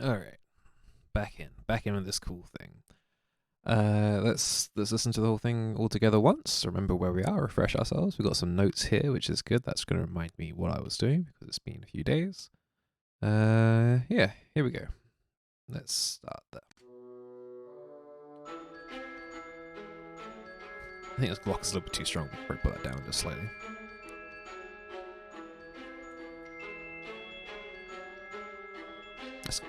All right, back in with this cool thing. Let's listen to the whole thing all together once. Remember where we are. Refresh ourselves. We've got some notes here, which is good. That's going to remind me what I was doing because it's been a few days. Yeah, here we go. Let's start there. I think this block is a little bit too strong. We'll probably put that down just slightly. Let's go.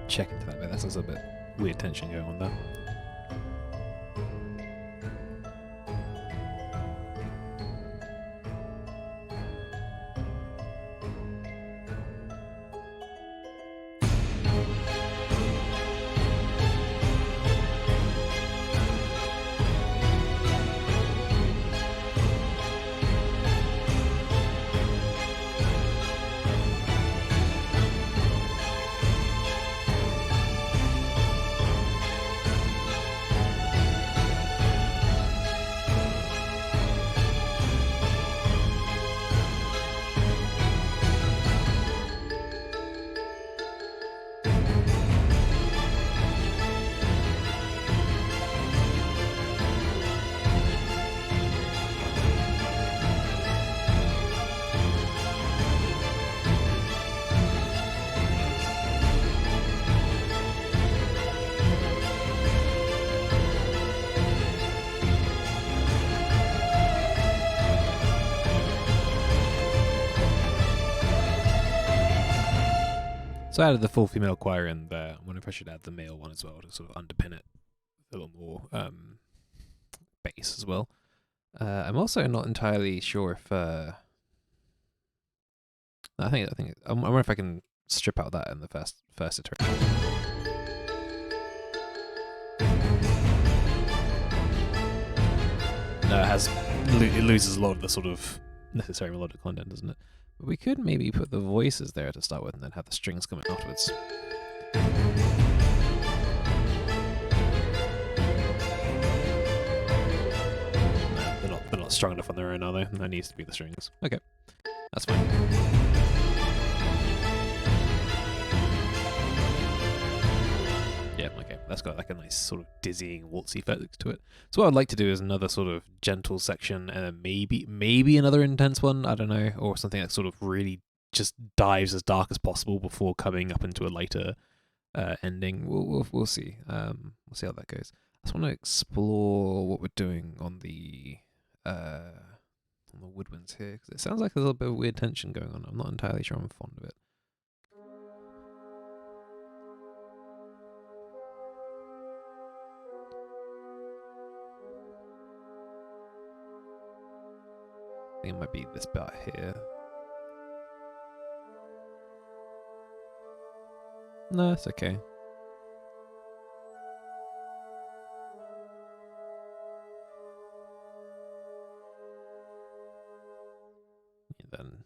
Check into that bit. That's a bit weird tension going on there. So I added the full female choir in there. I wonder if I should add the male one as well to sort of underpin it a little more bass as well. I'm also not entirely sure if I wonder if I can strip out that in the first iteration. No, it loses a lot of the sort of necessary melodic content, doesn't it? But we could maybe put the voices there to start with and then have the strings coming afterwards. No, they're not strong enough on their own, are they? That needs to be the strings. Okay, that's fine. Yeah, okay. That's got like a nice sort of dizzying, waltzy effect to it. So what I'd like to do is another sort of gentle section and then maybe another intense one, I don't know, or something that sort of really just dives as dark as possible before coming up into a lighter ending. We'll see. We'll see how that goes. I just want to explore what we're doing on the woodwinds here because it sounds like there's a little bit of weird tension going on. I'm not entirely sure I'm fond of it. I think it might be this part here. No, it's okay. And then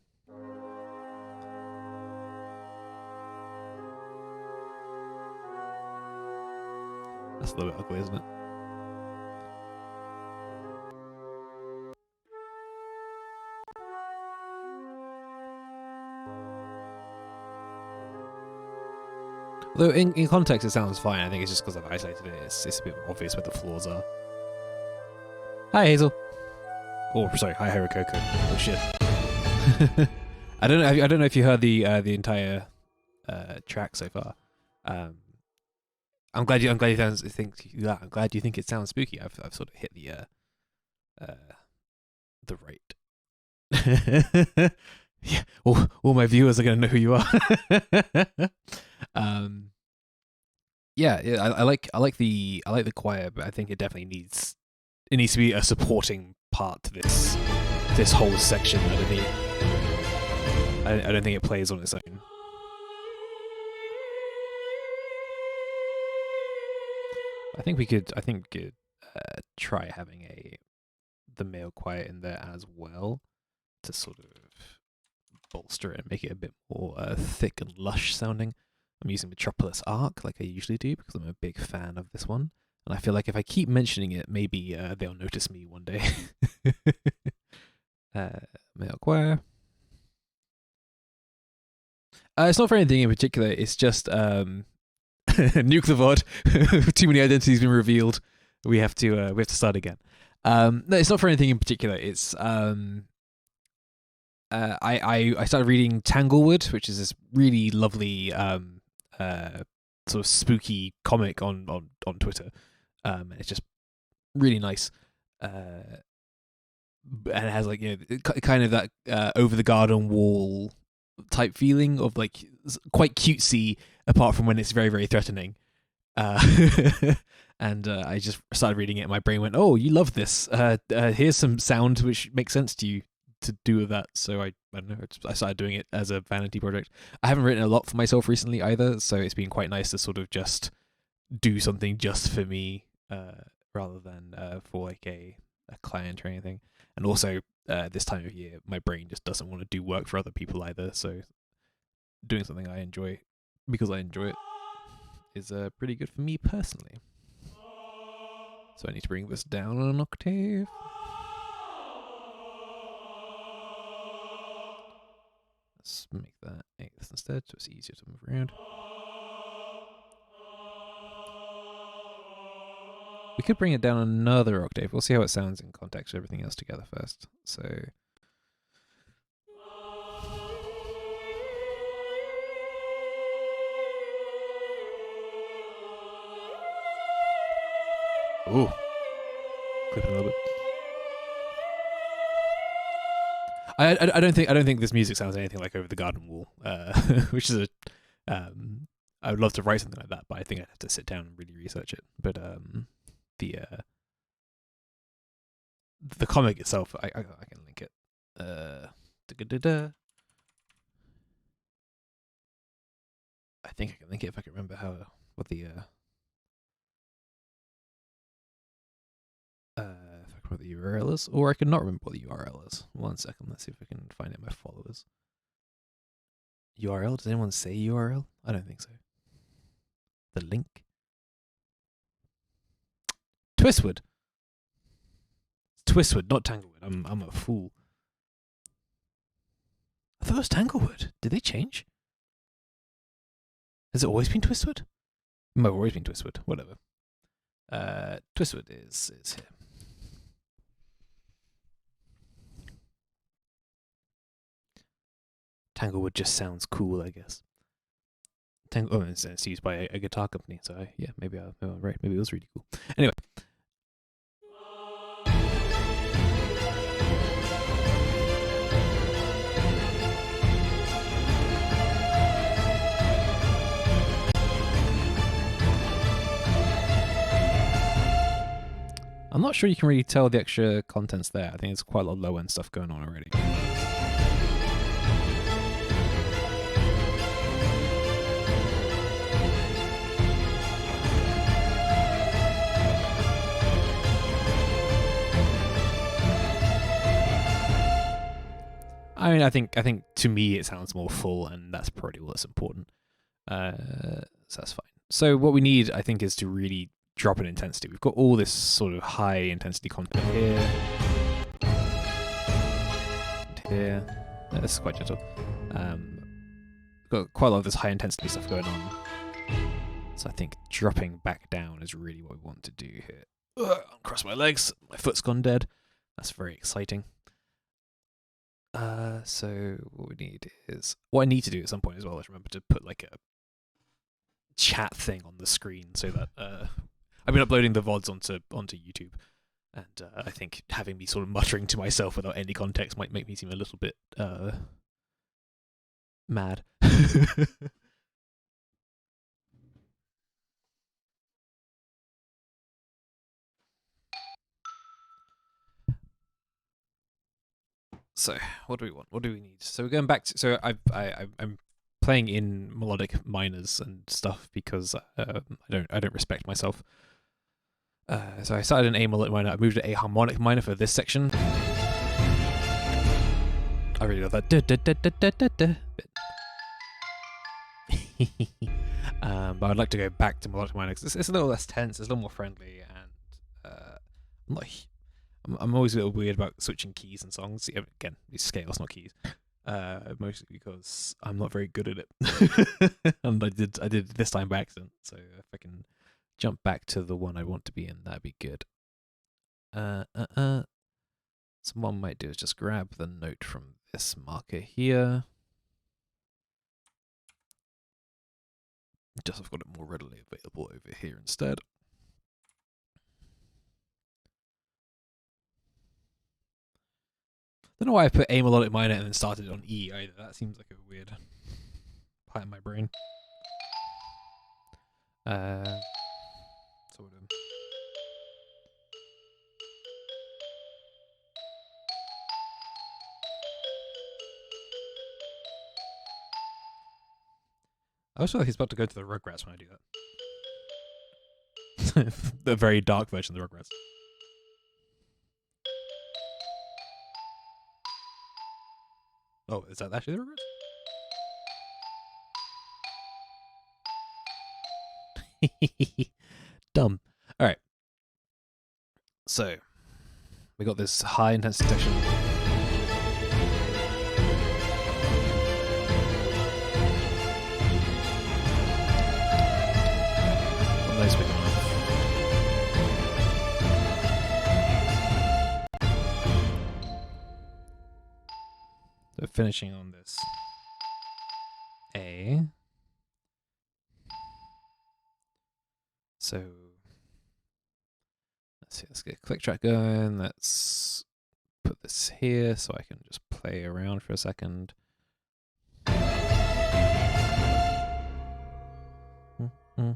that's a little bit ugly, isn't it? Although in context it sounds fine. I think it's just because I've isolated it. It's a bit obvious where the flaws are. Hi Hazel. Oh, sorry. Hi Hirokoko. Oh shit. I don't know if you heard the entire track so far. I'm glad you think it sounds spooky. I've sort of hit the right. Yeah, all my viewers are gonna know who you are. yeah, I like the choir, but I think it definitely needs to be a supporting part to this whole section. I don't think it plays on its own. I think we could try having the male choir in there as well to sort of bolster it and make it a bit more thick and lush sounding. I'm using Metropolis Arc like I usually do because I'm a big fan of this one, and I feel like if I keep mentioning it, maybe they'll notice me one day. Male choir. It's not for anything in particular. It's just Nuke the VOD. Too many identities been revealed. We have to start again. No, it's not for anything in particular. It's I started reading Tanglewood, which is this really lovely sort of spooky comic on Twitter, and it's just really nice. And it has like kind of that over the garden wall type feeling of like quite cutesy, apart from when it's very very threatening. And I just started reading it, and my brain went, "Oh, you love this. Here's some sound which makes sense to you to do with that." So I don't know. I started doing it as a vanity project. I haven't written a lot for myself recently either, so it's been quite nice to sort of just do something just for me, rather than for like a client or anything. And also, this time of year, my brain just doesn't want to do work for other people either. So doing something I enjoy because I enjoy it is pretty good for me personally. So I need to bring this down an octave. Let's make that eighth instead, so it's easier to move around. We could bring it down another octave. We'll see how it sounds in context with everything else together first. So. Ooh. Clip it a little bit. I don't think this music sounds anything like Over the Garden Wall, which is I would love to write something like that, but I think I'd have to sit down and really research it. But the comic itself, I can link it. I think I can link it if I can remember what the URL is, or I could not remember what the URL is. 1 second, let's see if I can find it in my followers. URL? Does anyone say URL? I don't think so. The link? Twistwood. Twistwood, not Tanglewood. I'm a fool. I thought it was Tanglewood. Did they change? Has it always been Twistwood? It might have always been Twistwood. Whatever. Twistwood is here. Tanglewood just sounds cool, I guess. It's used by a guitar company, so yeah, maybe I'm right. Maybe it was really cool. Anyway. I'm not sure you can really tell the extra contents there. I think there's quite a lot of low-end stuff going on already. I mean, I think to me it sounds more full, and that's probably what's important. So that's fine. So what we need, I think, is to really drop in intensity. We've got all this sort of high intensity content here. And here. This is quite gentle. Got quite a lot of this high intensity stuff going on. So I think dropping back down is really what we want to do here. Cross my legs. My foot's gone dead. That's very exciting. So what I need to do at some point as well is remember to put like a chat thing on the screen so that I've been uploading the VODs onto YouTube, and I think having me sort of muttering to myself without any context might make me seem a little bit mad. So what do we want? What do we need? So we're going back to. So I'm playing in melodic minors and stuff because I don't respect myself. So I started an A melodic minor. I moved to A harmonic minor for this section. I really love that bit. But I'd like to go back to melodic minor because it's a little less tense, it's a little more friendly, and I'm always a little weird about switching keys and songs. Again, these scales, not keys. Mostly because I'm not very good at it, and I did this time by accident. So if I can jump back to the one I want to be in, that'd be good. So what I might do is just grab the note from this marker here. Just I've got it more readily available over here instead. Don't know why I put A melodic minor and then started on E either. That seems like a weird part in my brain. Sort of. I always feel like he's about to go to the Rugrats when I do that. The very dark version of the Rugrats. Oh, is that actually the Rugrats? Dumb. Alright. So, we got this high intensity section. Nice picking off. So finishing on this A. So let's get a click track going. Let's put this here so I can just play around for a second. I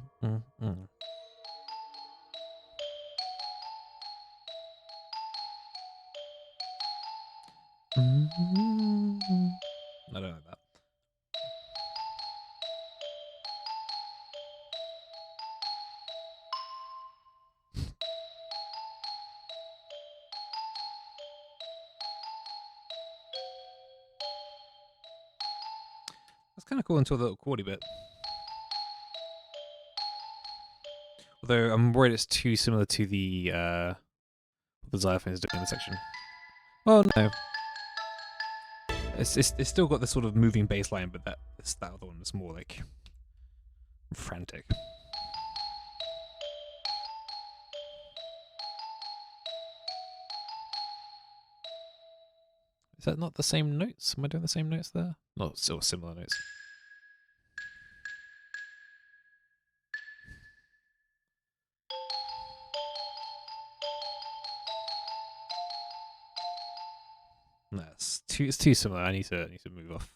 don't like that. That's kind of cool until the little chordy bit. Although I'm worried it's too similar to the xylophone is doing in the section. Well, no. It's still got this sort of moving bass line, but that other one is more like frantic. Is that not the same notes? Am I doing the same notes there? No, still similar notes. No, it's too similar. I need to move off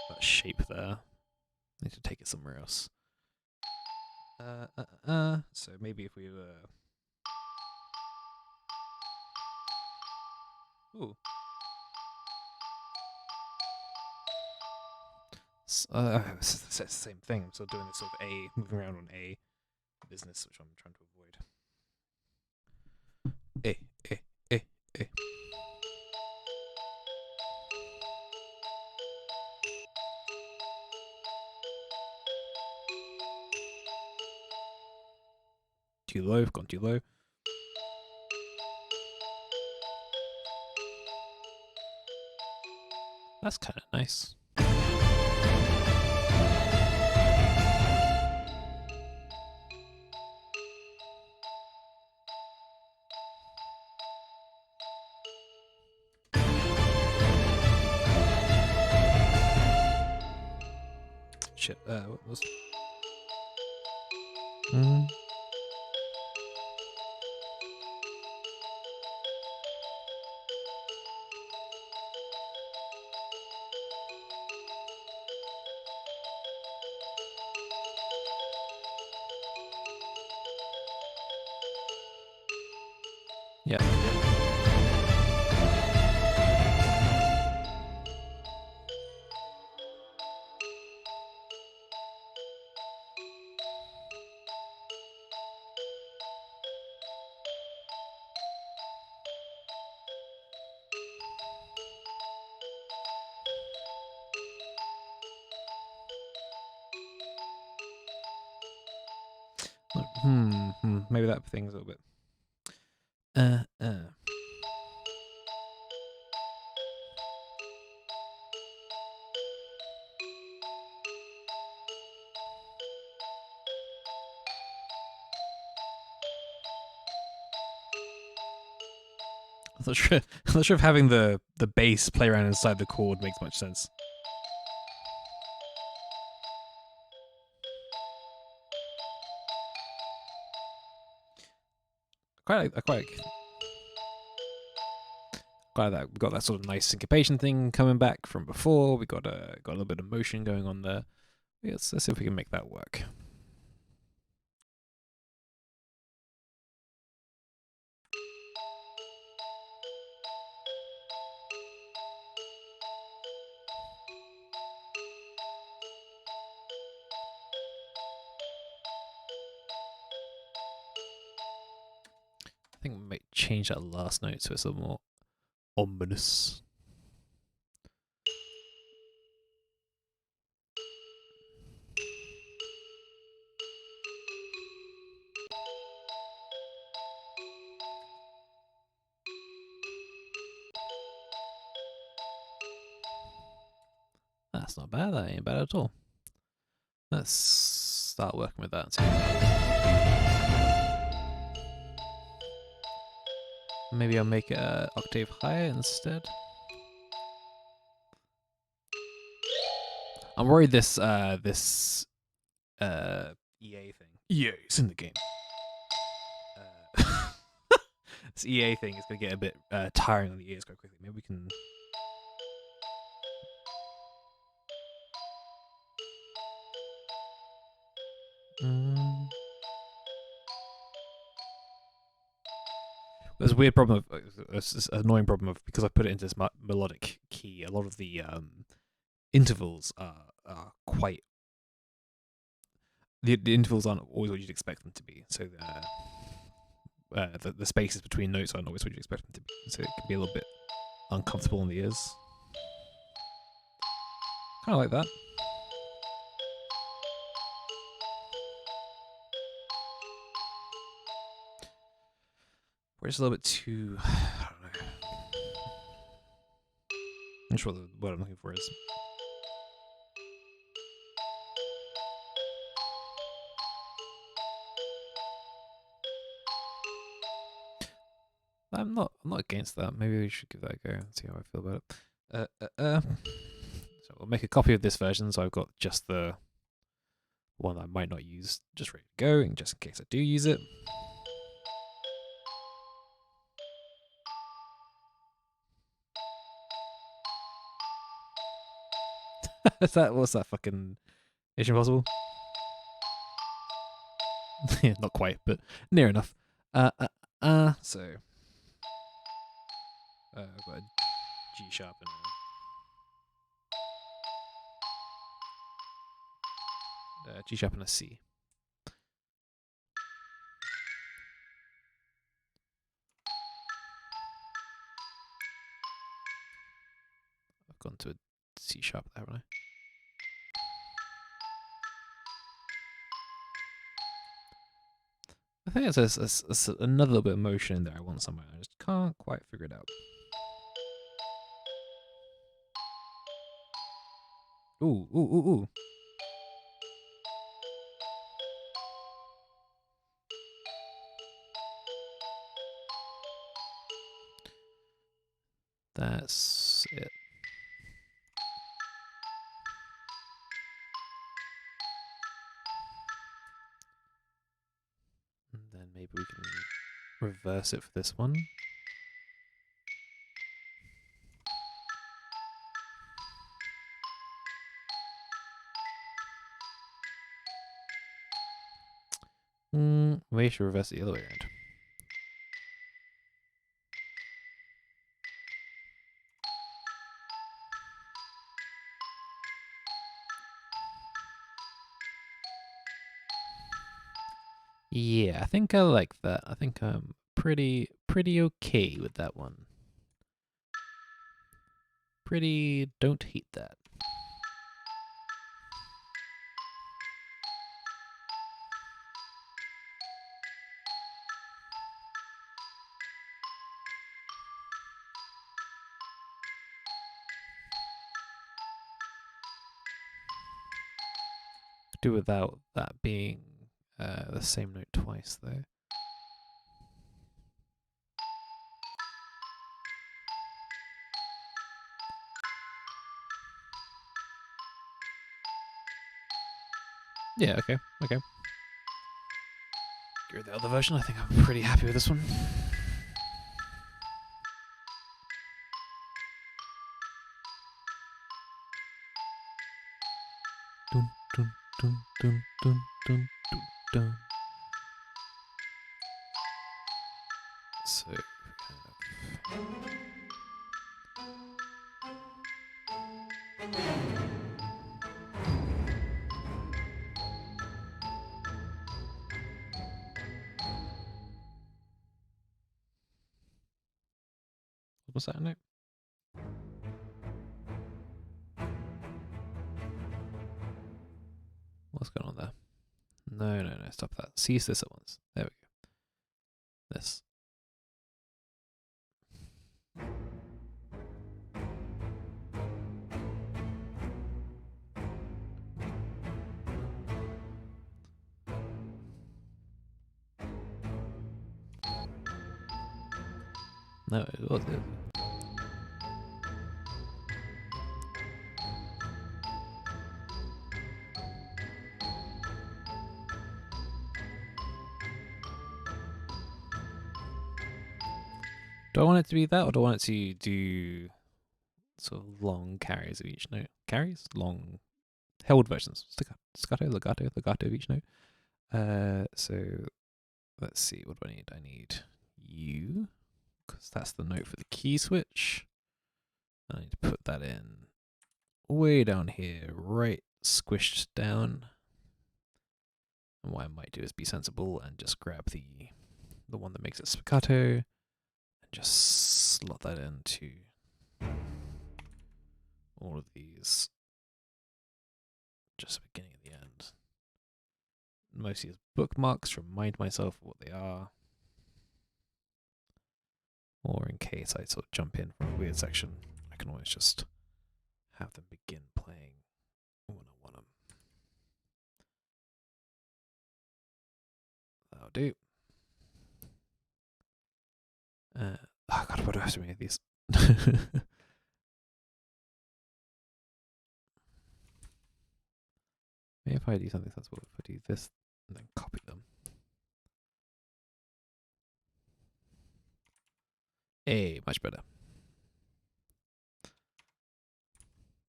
that shape there. I need to take it somewhere else. So maybe if we ooh. It's the same thing. I'm still doing this sort of A, moving around on A business, which I'm trying to avoid. A. Too low, gone too low. That's kind of nice. Shit, what was... Yeah. Maybe that thing's a little bit. I'm not sure. I'm not sure if having the bass play around inside the chord makes much sense. I quite that we got that sort of nice syncopation thing coming back from before. We got a little bit of motion going on there. Let's see if we can make that work. I think we might change that last note so it's a little more ominous. That's not bad. That ain't bad at all. Let's start working with that. Maybe I'll make it an octave higher instead. I'm worried this EA thing. EA is in the game. This EA thing is gonna get a bit tiring on the ears quite quickly. Maybe we can. There's a weird problem of this annoying problem of because I put it into this melodic key. A lot of the intervals are quite. The intervals aren't always what you'd expect them to be. So the spaces between notes aren't always what you'd expect them to be. So it can be a little bit uncomfortable in the ears. Kind of like that. Or it's a little bit too. I don't know. I'm not sure what the word I'm looking for is. I'm not against that. Maybe we should give that a go and see how I feel about it. So we'll make a copy of this version. So I've got just the one I might not use, just ready to go, and just in case I do use it. What's that fucking Mission Impossible? Yeah, not quite, but near enough. So I've got a G sharp and a G sharp and a C. I've gone to a C sharp there, haven't I? I think it's another little bit of motion in there I want somewhere. I just can't quite figure it out. Ooh. That's it. And then maybe we can reverse it for this one. We should reverse it the other way around. Yeah, I think I like that. I think I'm pretty okay with that one. Don't hate that. do without that being the same note twice, though. Yeah, okay. Go with the other version. I think I'm pretty happy with this one. Dun, dun, dun, dun, dun, dun, dun, dun. So we have... What was that note? What's going on there? No, stop that. Cease this at once. There we go. This. No, it was it. Do I want it to be that, or do I want it to do sort of long carries of each note? Carries? Long held versions. Staccato, legato of each note. So let's see, what do I need? I need U, because that's the note for the key switch. I need to put that in way down here, right squished down. And what I might do is be sensible and just grab the one that makes it spiccato and just slot that into all of these, just the beginning and the end. Mostly as bookmarks to remind myself of what they are, or in case I sort of jump in from a weird section, I can always just have them begin playing when I want them. That'll do. Oh god, what do I have to make these? Maybe if I do something sensible, if I do this and then copy them. Hey, much better.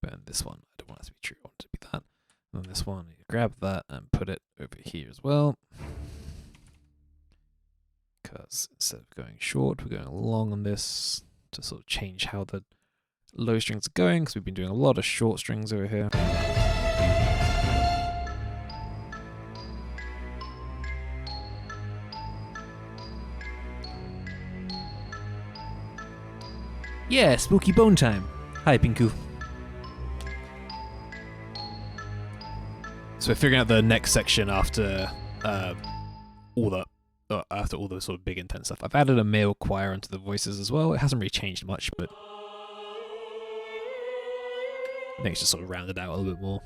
But in this one, I don't want it to be true, I want it to be that. And then this one, you grab that and put it over here as well. Because instead of going short, we're going long on this to sort of change how the low strings are going, because we've been doing a lot of short strings over here. Yeah, spooky bone time. Hi, Pinku. So we're figuring out the next section after all the sort of big intense stuff. I've added a male choir onto the voices as well. It hasn't really changed much, but I think it's just sort of rounded out a little bit more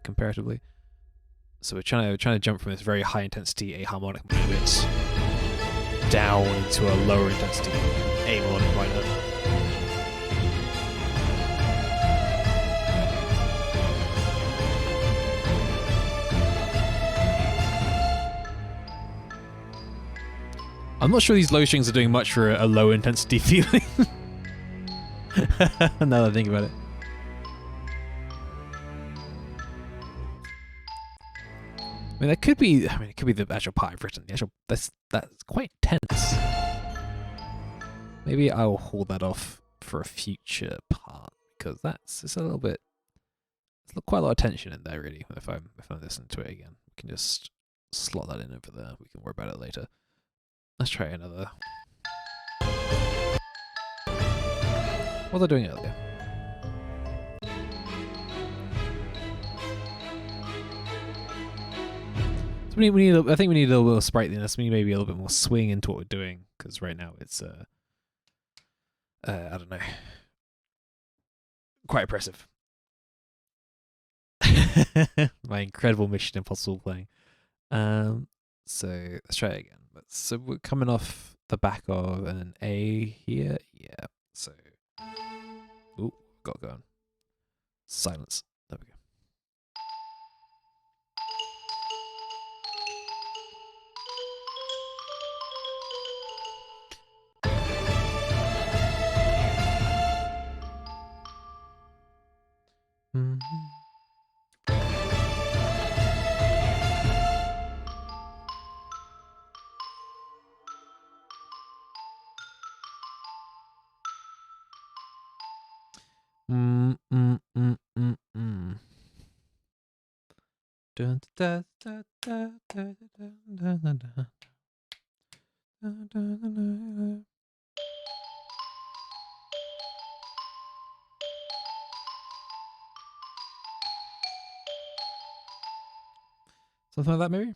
comparatively. So we're trying to jump from this very high intensity A harmonic movement down into a lower intensity A melodic minor. I'm not sure these low strings are doing much for a low intensity feeling. Now that I think about it. I mean, it could be the actual part I've written. That's quite tense. Maybe I'll hold that off for a future part, because it's a little bit. There's quite a lot of tension in there, really. If I'm listening to it again, we can just slot that in over there. We can worry about it later. Let's try another. What was I doing earlier? So I think we need a little bit of sprightliness. We need maybe a little bit more swing into what we're doing, because right now it's I don't know, quite oppressive. My incredible Mission Impossible playing. So let's try it again. So we're coming off the back of an A here. Yeah. So, ooh, got going. Silence. There we go. Dun, da, da, da, da, da, da, da, da. Something like that, maybe?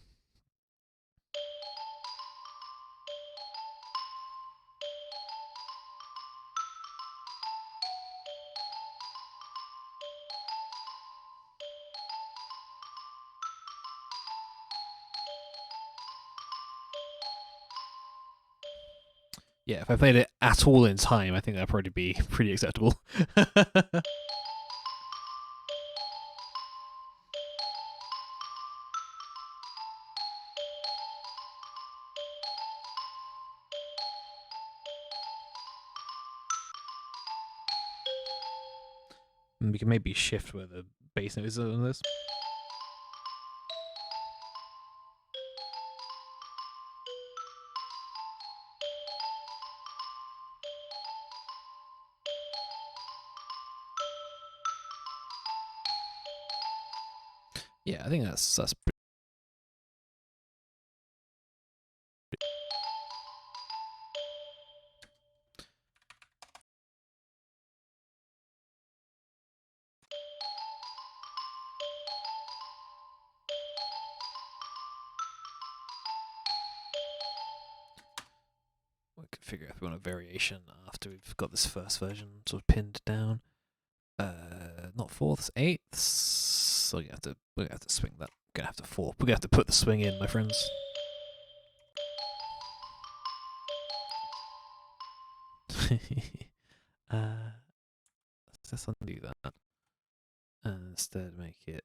Yeah, if I played it at all in time, I think that'd probably be pretty acceptable. And we can maybe shift where the bass note is on this. Yeah, I think that's pretty. We could figure out if we want a variation after we've got this first version sort of pinned down. Not fourths, eighths. So we're gonna have to swing that. We're gonna have to fourth. We're gonna have to put the swing in, my friends. Let's just undo that and instead make it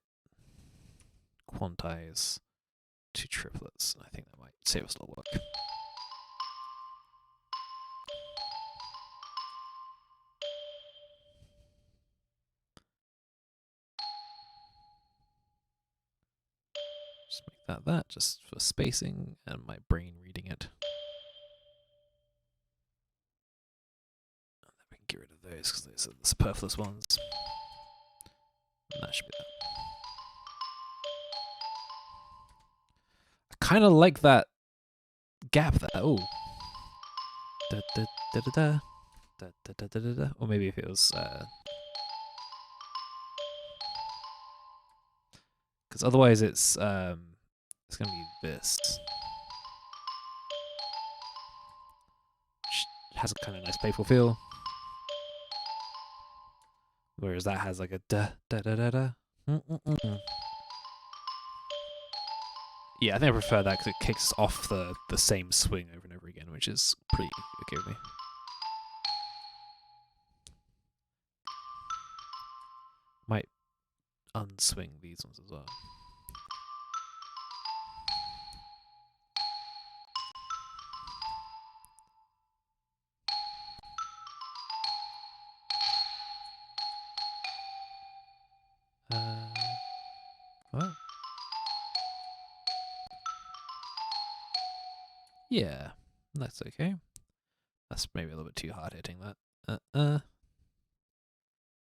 quantize to triplets. I think that might save us a lot of work. Just make that just for spacing and my brain reading it. And then we can get rid of those because those are the superfluous ones. And that should be that. I kind of like that gap there. Oh. Da, da, da, da, da. Da, da, da, da, da, da. Or maybe if it was because otherwise it's gonna be this. Which has a kind of nice playful feel. Whereas that has like a da da da da da. Yeah, I think I prefer that because it kicks off the same swing over and over again, which is pretty okay with me. Might unswing these ones as well. What? Yeah, that's okay. That's maybe a little bit too hard hitting that.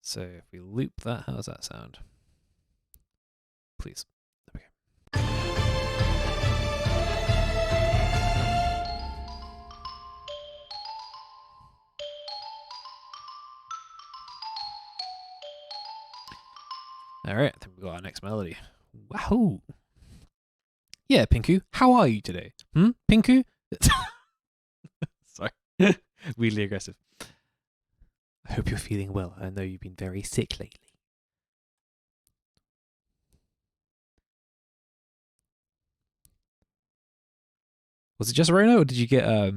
So if we loop that, how does that sound? Please. There we go. Alright, I think we've got our next melody. Wahoo! Yeah, Pinku, how are you today? Pinku? Sorry. Weirdly aggressive. I hope you're feeling well. I know you've been very sick lately. Was it just Rona, or did you get I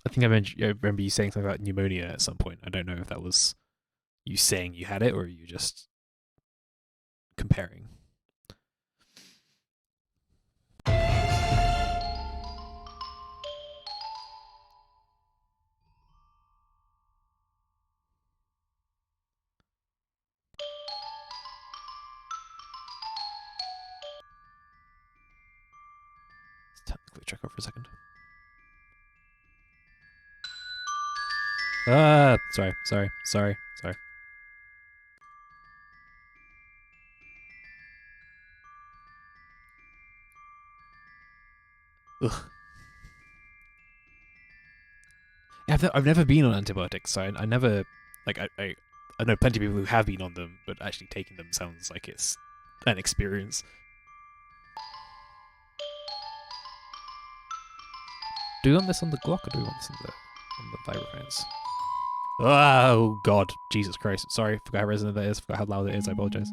think I remember you saying something about pneumonia at some point. I don't know if that was you saying you had it or you just comparing. Technically check out for a second. Sorry. Ugh. I've never been on antibiotics, so I never like I know plenty of people who have been on them, but actually taking them sounds like it's an experience. Do we want this on the Glock or do we want this on the vibraphones? Oh God, Jesus Christ! Sorry, forgot how resonant that is. Forgot how loud it is. I apologize.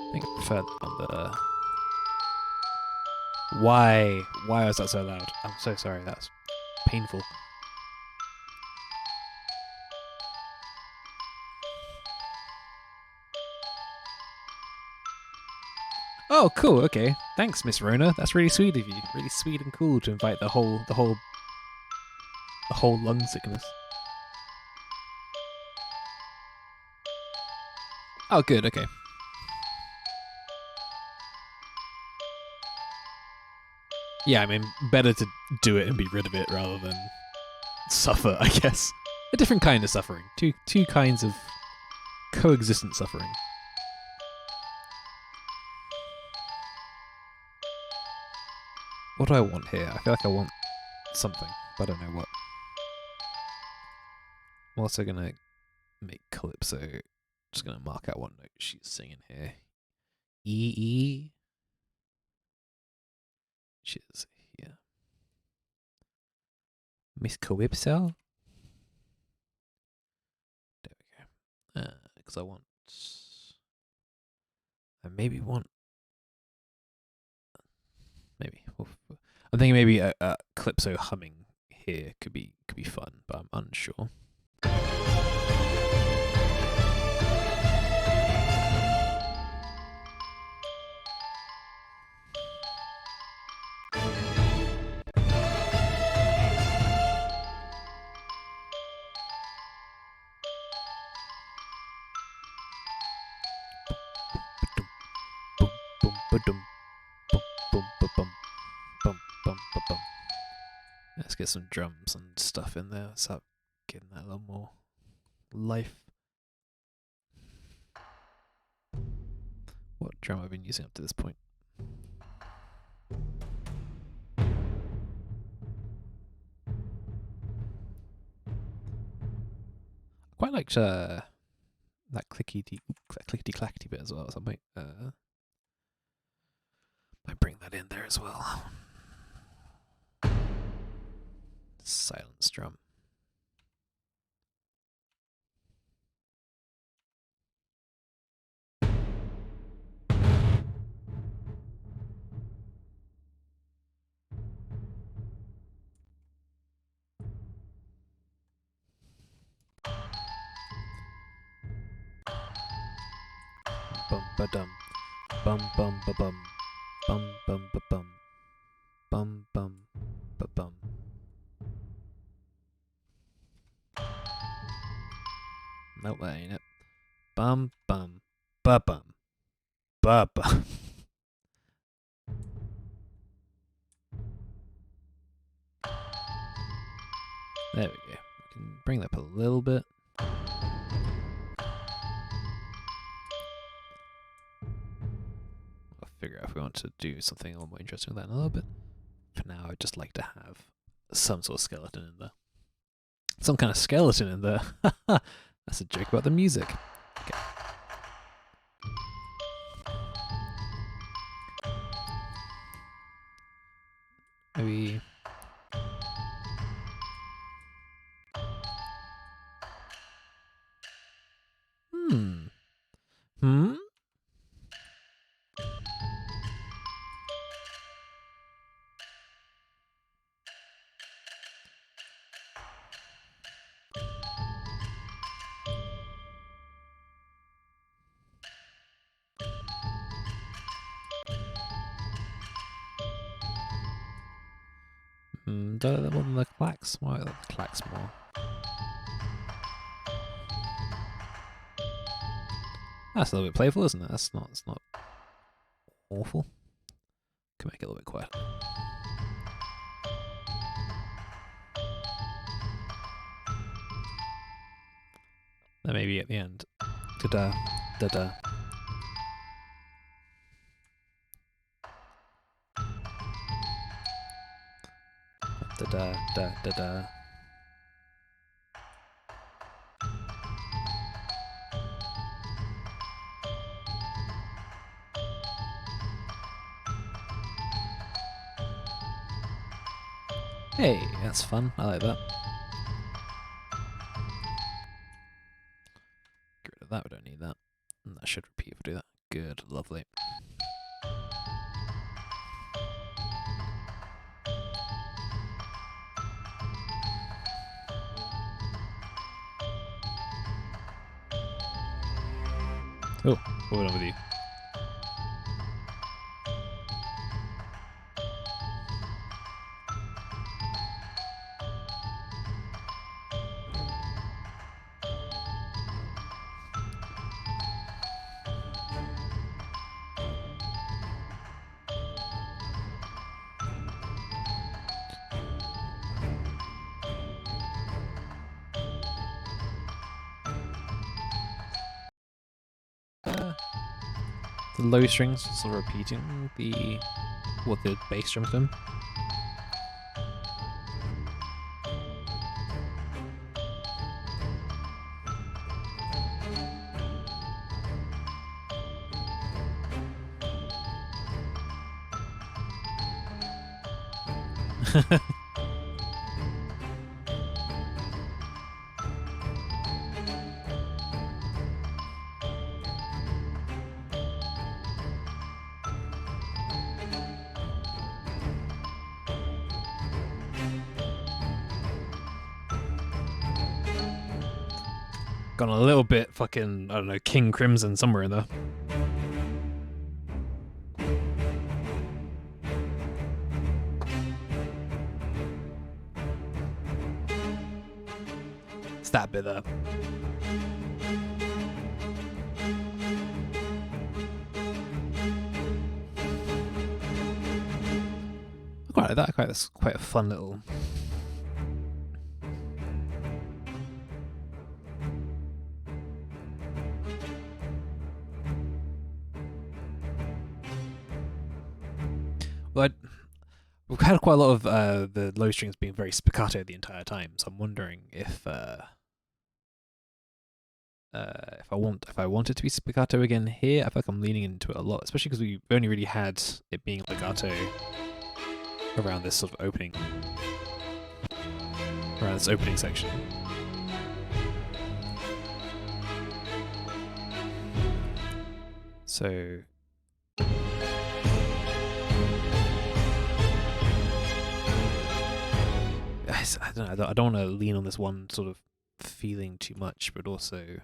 I think I prefer on the. Why was that so loud? I'm so sorry. That's painful. Oh, cool. Okay, thanks, Miss Rona. That's really sweet of you. Really sweet and cool to invite the whole lung sickness. Oh, good. Okay. Yeah, I mean, better to do it and be rid of it rather than suffer, I guess. A different kind of suffering. Two kinds of coexistent suffering. What do I want here? I feel like I want something, but I don't know what. I'm also gonna make Calypso. Just gonna mark out what note she's singing here. E. She is here. Miss Calypso. There we go. Because I want. I maybe want. Maybe. I'm thinking maybe a Calypso humming here could be fun, but I'm unsure. Let's get some drums and stuff in there. Let's start getting that a little more life. What drum have I been using up to this point? I quite liked that clickety clackety bit as well. So I might bring that in there as well. Silence drum. Bum ba dum, bum bum ba bum, bum bum ba bum, bum bum ba bum. Nope, that ain't it. Bum bum ba bum ba bum. There we go. We can bring that up a little bit. I'll figure out if we want to do something a little more interesting with that in a little bit. For now, I'd just like to have some sort of skeleton in there. Some kind of skeleton in there. That's a joke about the music. Okay. Maybe. Hmm. More than the clacks. Why the clacks more? That's a little bit playful, isn't it? That's not. It's not awful. Can make it a little bit quiet. Then maybe at the end. Da da da da. Da da da da da. Hey, that's fun. I like that. Get rid of that. We don't need that. And that should repeat if we do that. Good, lovely. Oh, what went on with you? The low strings sort of repeating what the bass strings do. Gone a little bit fucking, I don't know, King Crimson somewhere in there. It's that bit there. I quite like that. That's quite a fun little. Well, we've had quite a lot of the low strings being very spiccato the entire time, so I'm wondering if I want it to be spiccato again here. I feel like I'm leaning into it a lot, especially because we've only really had it being legato around this sort of opening section. So I don't want to lean on this one sort of feeling too much, but also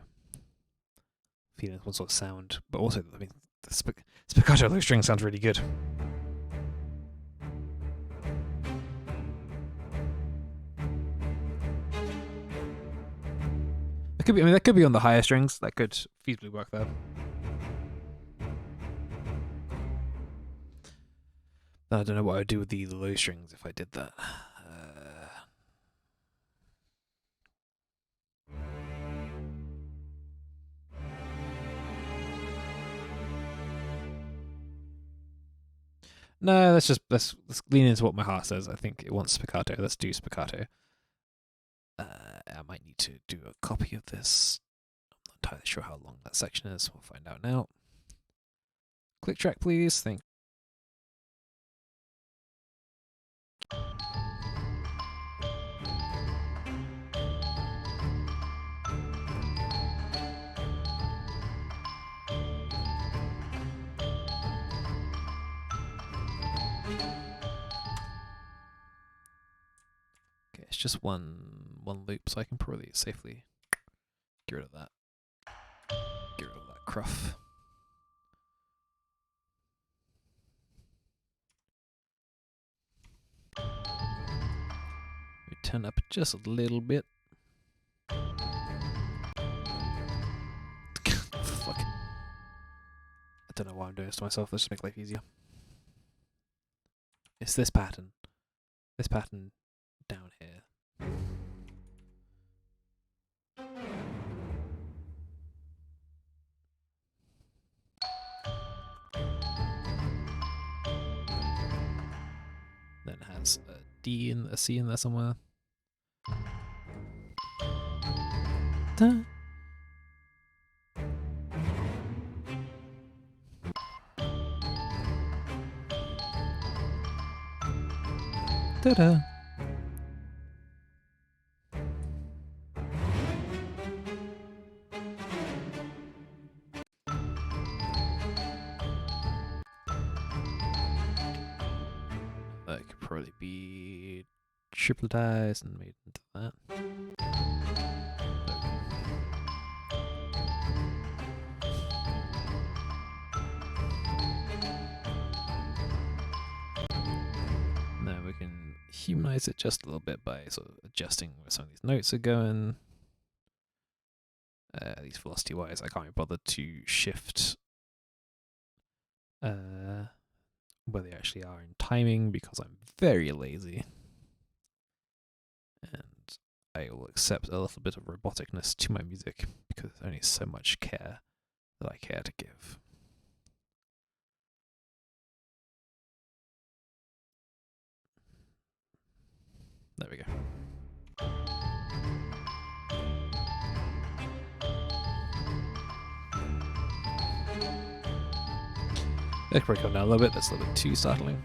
feeling one sort of sound. But also, I mean, the spiccato low string sounds really good. That could be on the higher strings. That could feasibly work there. I don't know what I would do with the low strings if I did that. No, let's lean into what my heart says. I think it wants spiccato. Let's do spiccato. I might need to do a copy of this. I'm not entirely sure how long that section is. We'll find out now. Click track, please. Thank it's just one loop, so I can probably safely get rid of that. Get rid of that cruff. We turn up just a little bit. Fuck. I don't know why I'm doing this to myself. Let's just make life easier. It's this pattern. This pattern down here. Then it has a D and a C in there somewhere. Da. Da-da. That could probably be tripletized and made into that. Now we can humanize it just a little bit by sort of adjusting where some of these notes are going. These velocity wise, I can't be bothered to shift where they actually are in timing because I'm very lazy. And I will accept a little bit of roboticness to my music because there's only so much care that I care to give. There we go. Let's break it down a little bit. That's a little bit too startling.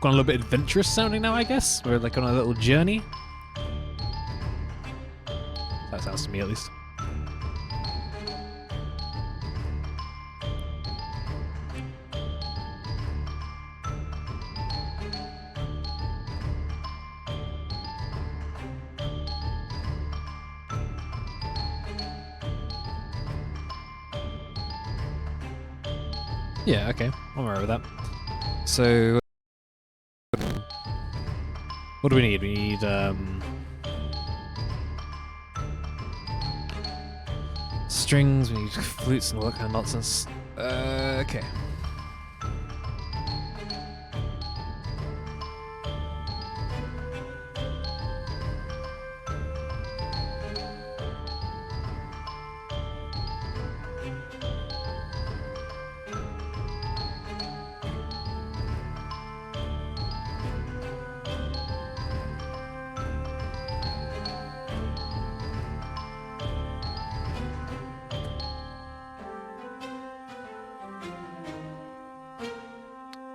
Gone a little bit adventurous sounding now, I guess. We're like on a little journey. That sounds to me, at least. Yeah, okay. I'm alright with that. So, what do we need? We need, strings, we need flutes and all that kind of nonsense. Okay.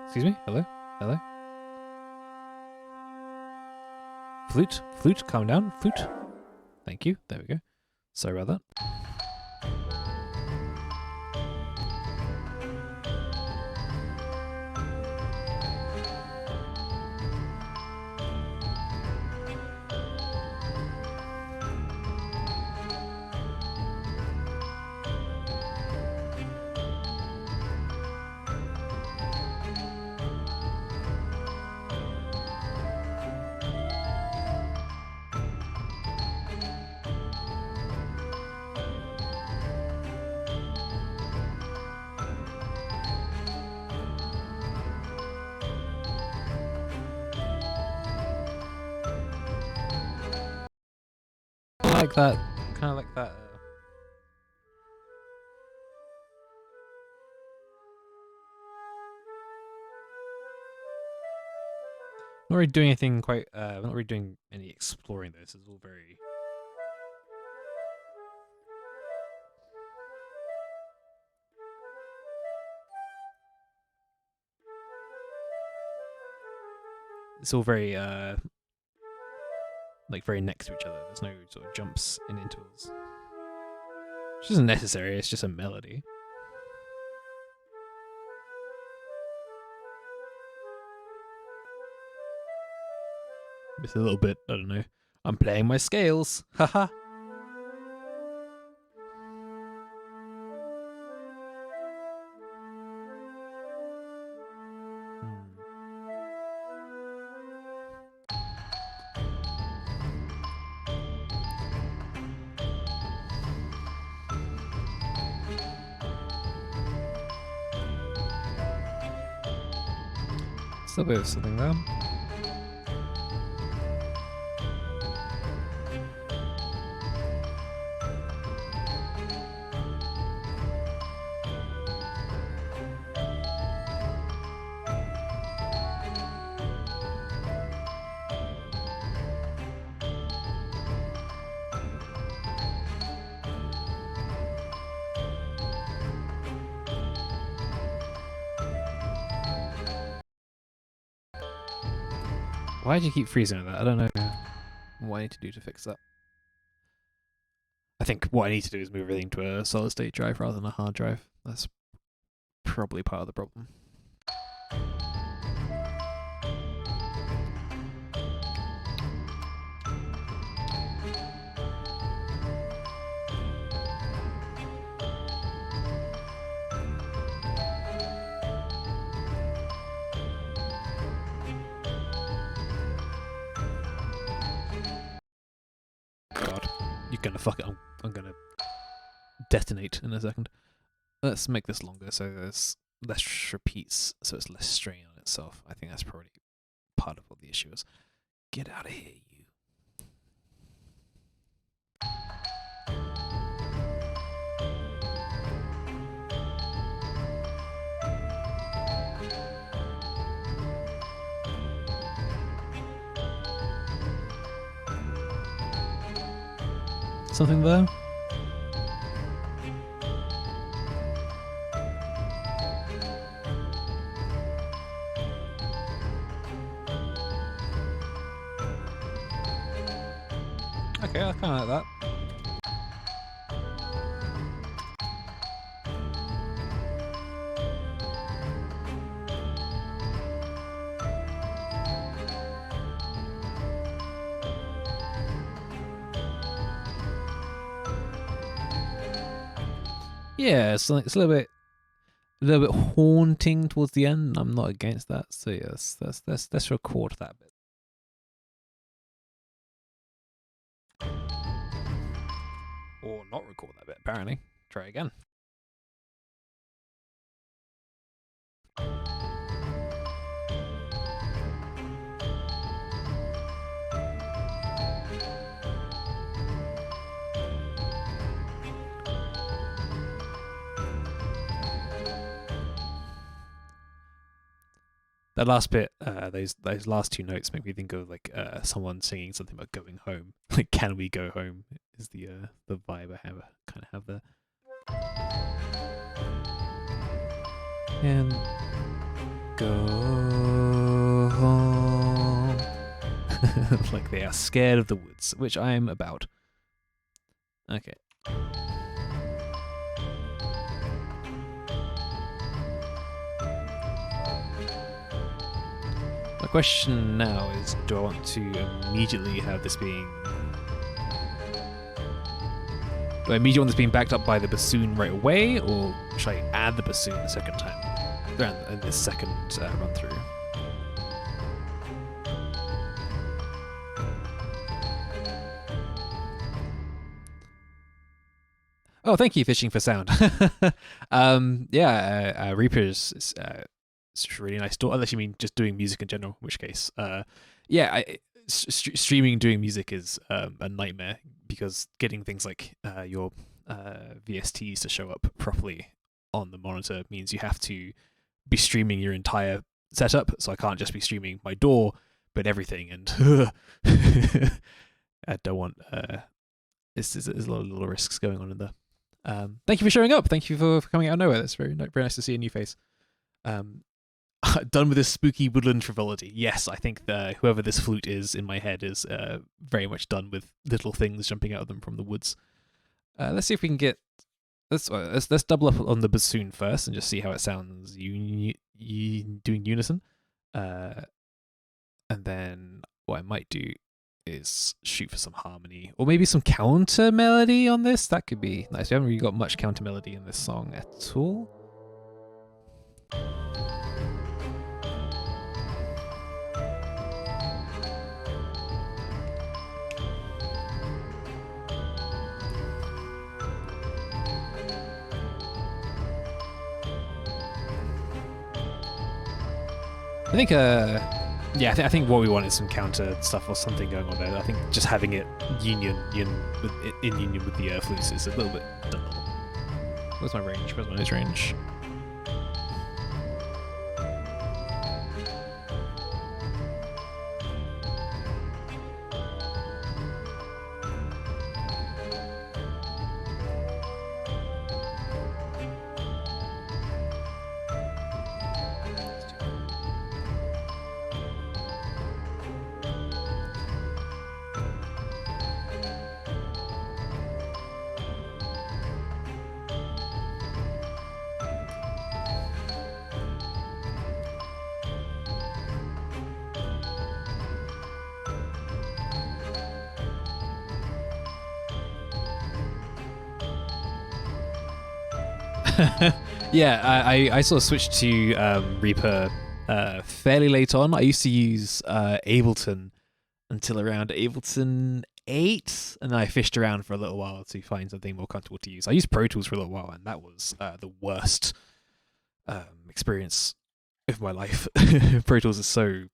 Excuse me? Hello? Hello? Flute? Flute? Calm down. Flute? Thank you. There we go. Sorry about that. Like that. Kind of like that. Not really doing anything quite. We're not really doing any exploring. This is all very. It's all very like very next to each other. There's no sort of jumps in intervals, which isn't necessary. It's just a melody. It's a little bit. I don't know. I'm playing my scales. Haha. Still a bit of something there. Why did you keep freezing like that? I don't know what I need to do to fix that. I think what I need to do is move everything to a solid state drive rather than a hard drive. That's probably part of the problem. Gonna fuck it. I'm gonna detonate in a second. Let's make this longer so there's less repeats, so it's less strain on itself. I think that's probably part of what the issue is. Get out of here, you. Something there? Okay, I kind of like that. Yeah, it's a little bit haunting towards the end. I'm not against that. So yes, let's record that bit. Or not record that bit, apparently. Try again. That last bit, those last two notes make me think of like someone singing something about going home. Like, can we go home? Is the vibe I kind of have there. And go home. Like they are scared of the woods, which I am about. Okay. My question now is, do I want to immediately have this being... Do I immediately want this being backed up by the bassoon right away, or should I add the bassoon the second time? In this second run through? Oh, thank you, Fishing for Sound. Reaper's it's a really nice door. Unless you mean just doing music in general, in which case, streaming doing music is a nightmare, because getting things like your VSTs to show up properly on the monitor means you have to be streaming your entire setup. So I can't just be streaming my DAW, but everything, and I don't want there's a lot of little risks going on in there. Thank you for showing up. Thank you for coming out of nowhere. That's very nice to see a new face. Done with this spooky woodland frivolity. Yes, I think whoever this flute is in my head is very much done with little things jumping out of them from the woods. Let's see if we can get let's double up on the bassoon first and just see how it sounds. Doing unison, and then what I might do is shoot for some harmony or maybe some counter melody on this. That could be nice. We haven't really got much counter melody in this song at all. I think, I think what we want is some counter stuff or something going on there. I think just having it in union with the flutes is a little bit dull. Where's my range? Where's my nose range? Yeah, I sort of switched to Reaper fairly late on. I used to use Ableton until around Ableton 8, and then I fished around for a little while to find something more comfortable to use. I used Pro Tools for a little while, and that was the worst experience of my life. Pro Tools is so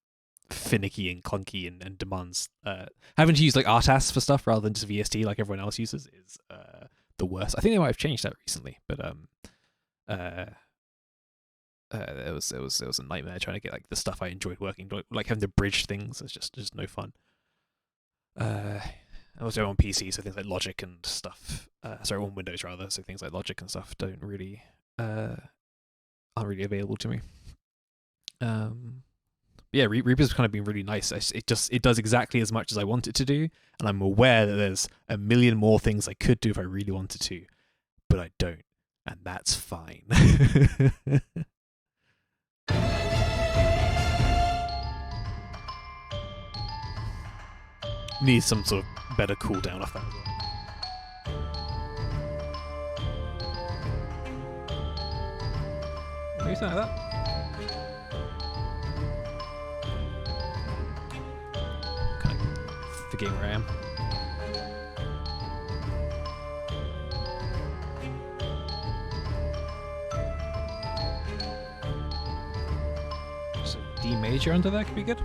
finicky and clunky and demands having to use like Artas for stuff rather than just VST like everyone else uses is the worst. I think they might have changed that recently, but it was a nightmare trying to get like the stuff I enjoyed working, like having to bridge things. It's just no fun. I was doing on PC, so things like Logic and stuff. Sorry, on Windows rather. So things like Logic and stuff don't really aren't really available to me. Yeah, Reaper's kind of been really nice. It does exactly as much as I want it to do, and I'm aware that there's a million more things I could do if I really wanted to, but I don't, and that's fine. Need some sort of better cooldown off that as well. Maybe something like that. Kind of forgetting where I am. So D major under that could be good.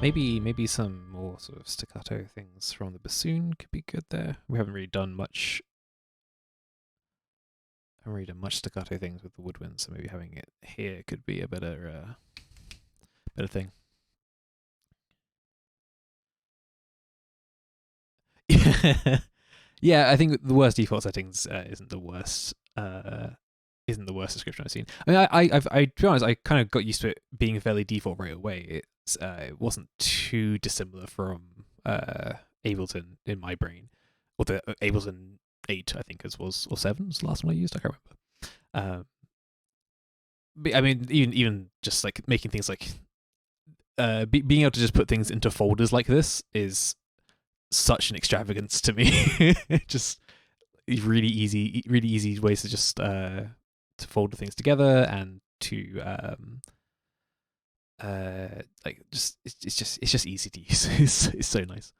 Maybe some more sort of staccato things from the bassoon could be good there. We haven't really done much. Staccato things with the woodwind, so maybe having it here could be a better thing. Yeah, I think the worst default settings isn't the worst description I've seen. I mean, I to be honest, I kind of got used to it being fairly default right away. It wasn't too dissimilar from Ableton in my brain, or the Ableton 8, I think was, or 7 was the last one I used. I can't remember. But I mean, even just like making things like being able to just put things into folders like this is such an extravagance to me. Just really easy ways to just to fold things together and to like it's just easy to use. It's so nice.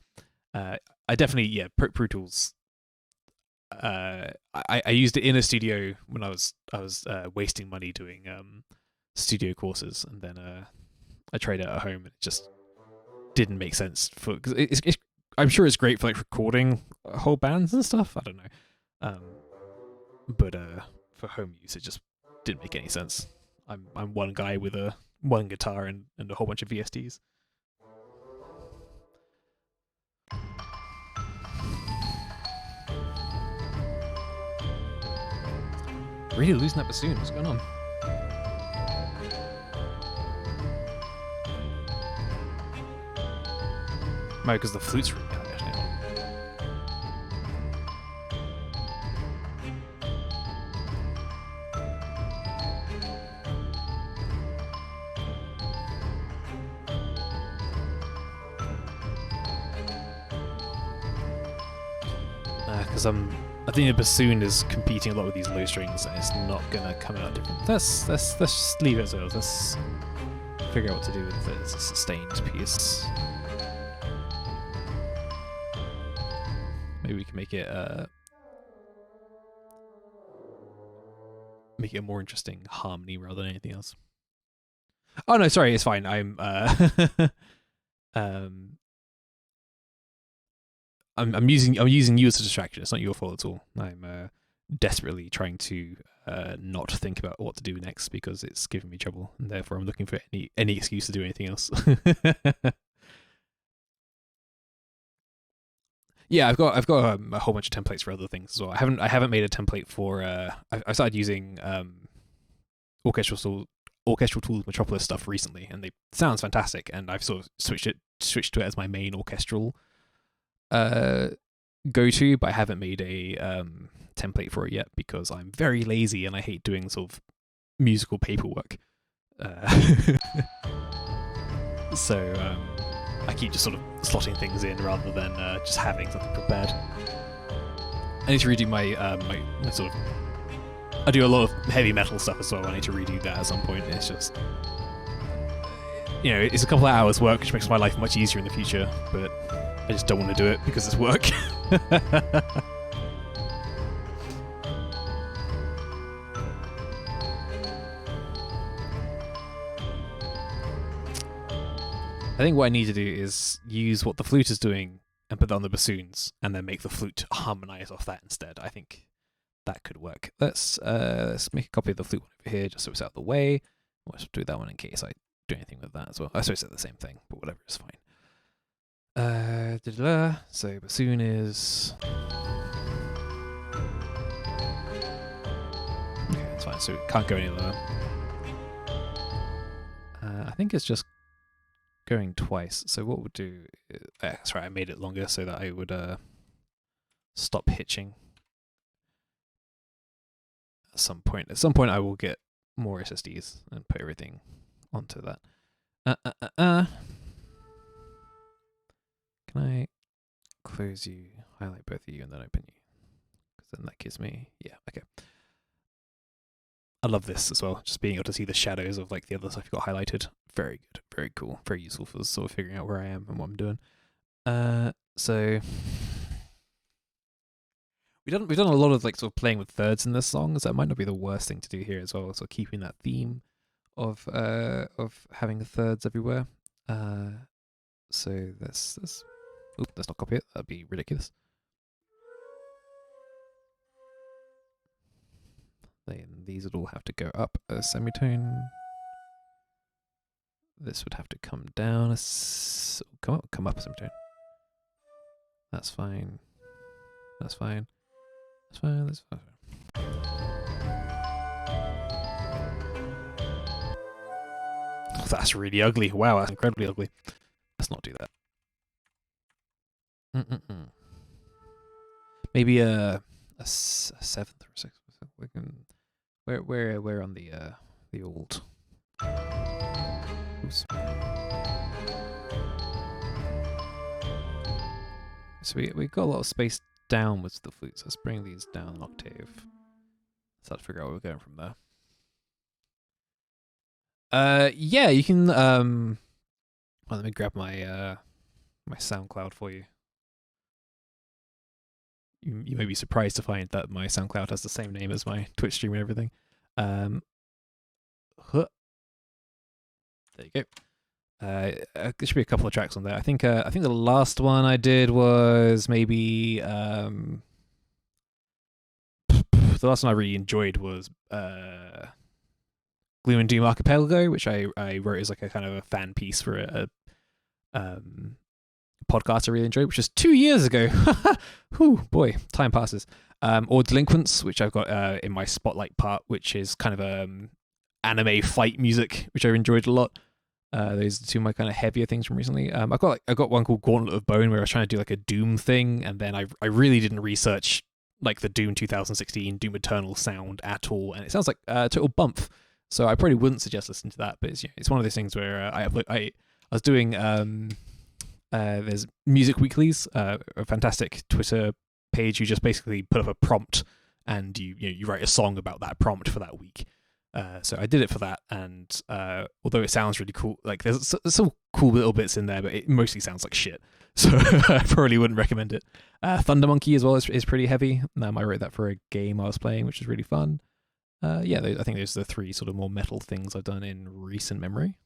I definitely Pro Tools. I used it in a studio when I was wasting money doing studio courses, and then I tried it at home and it just didn't make sense for because it's I'm sure it's great for like recording whole bands and stuff. I don't know, but for home use it just didn't make any sense. I'm one guy with one guitar and a whole bunch of VSTs. Really losing that bassoon. What's going on? No, because the flute's really high, actually. Because I think the bassoon is competing a lot with these low strings, and it's not gonna come out different. Let's just leave it as well. Let's figure out what to do with the sustained piece. Maybe we can make it a more interesting harmony rather than anything else. Oh no, sorry, it's fine. I'm I'm using you as a distraction. It's not your fault at all. I'm desperately trying to not think about what to do next because it's giving me trouble, and therefore I'm looking for any excuse to do anything else. Yeah, I've got a whole bunch of templates for other things as well. I haven't made a template for. I started using orchestral tools Metropolis stuff recently, and they sounds fantastic. And I've sort of switched to it as my main orchestral go to, but I haven't made a template for it yet because I'm very lazy and I hate doing sort of musical paperwork. So I keep just sort of slotting things in rather than just having something prepared. I need to redo my sort of. I do a lot of heavy metal stuff as well. I need to redo that at some point. It's just, it's a couple of hours work, which makes my life much easier in the future, but I just don't want to do it because it's work. I think what I need to do is use what the flute is doing and put that on the bassoons, and then make the flute harmonize off that instead. I think that could work. Let's make a copy of the flute one over here, just so it's out of the way. Let's do that one in case I do anything with that as well. I suppose it's the same thing, but whatever, it's fine. So bassoon is. Okay, that's fine. So it can't go any lower. I think it's just going twice. So what we'll do is, that's right, I made it longer so that I would stop hitching at some point. At some point I will get more SSDs and put everything onto that. Can I close you, highlight both of you, and then open you? Because then that gives me, yeah, okay. I love this as well, just being able to see the shadows of like the other stuff you got highlighted. Very good, very cool, very useful for sort of figuring out where I am and what I'm doing. So we've done a lot of like sort of playing with thirds in this song, so that might not be the worst thing to do here as well. So keeping that theme of having thirds everywhere. So let's not copy it. That'd be ridiculous. Then these would all have to go up a semitone. This would have to come down come up a semitone. That's fine. That's fine. That's fine. That's fine. Oh, that's really ugly. Wow, that's incredibly ugly. Let's not do that. Maybe a seventh or sixth. We can. We're on the old. Oops. So we got a lot of space downwards with the flutes. Let's bring these down an octave. Start to figure out where we're going from there. Yeah, you can. Well, let me grab my SoundCloud for you. You may be surprised to find that my SoundCloud has the same name as my Twitch stream and everything. Huh. There you go. There should be a couple of tracks on there. I think the last one I did was maybe the last one I really enjoyed was Gloom and Doom Archipelago, which I wrote as like a kind of a fan piece for a podcast I really enjoyed, which was 2 years ago. Whew, boy, time passes. Or Delinquents, which I've got in my spotlight part, which is kind of anime fight music, which I enjoyed a lot. Those are two of my kind of heavier things from recently. I got one called Gauntlet of Bone, where I was trying to do like a Doom thing, and then I really didn't research like the Doom 2016 Doom Eternal sound at all, and it sounds like a total bump. So I probably wouldn't suggest listening to that. But it's one of those things where I was doing there's Music Weeklies, a fantastic Twitter page. You just basically put up a prompt, and you write a song about that prompt for that week. So I did it for that, and although it sounds really cool, like there's some cool little bits in there, but it mostly sounds like shit. So I probably wouldn't recommend it. Thunder Monkey as well is pretty heavy. I wrote that for a game I was playing, which is really fun. Yeah, I think those are the three sort of more metal things I've done in recent memory.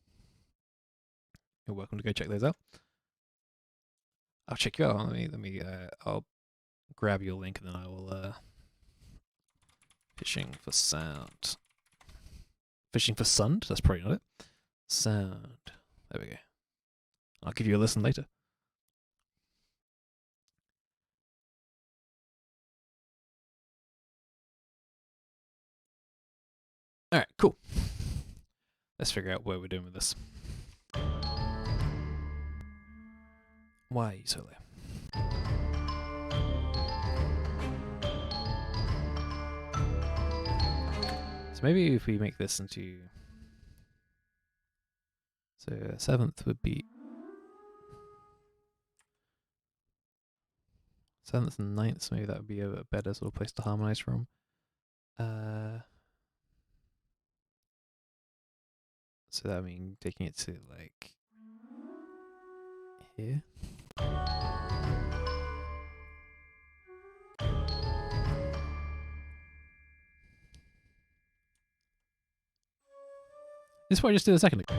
You're welcome to go check those out. I'll check you out. I'll grab your link and then I will Fishing for sound. Fishing for Sund? That's probably not it. Sound. There we go. I'll give you a listen later. Alright, cool. Let's figure out what we're doing with this. Why are you so low? So maybe if we make this into... So 7th would be... 7th and 9th, so maybe that would be a better sort of place to harmonize from. So that means taking it to like here. This is what I just did a second ago.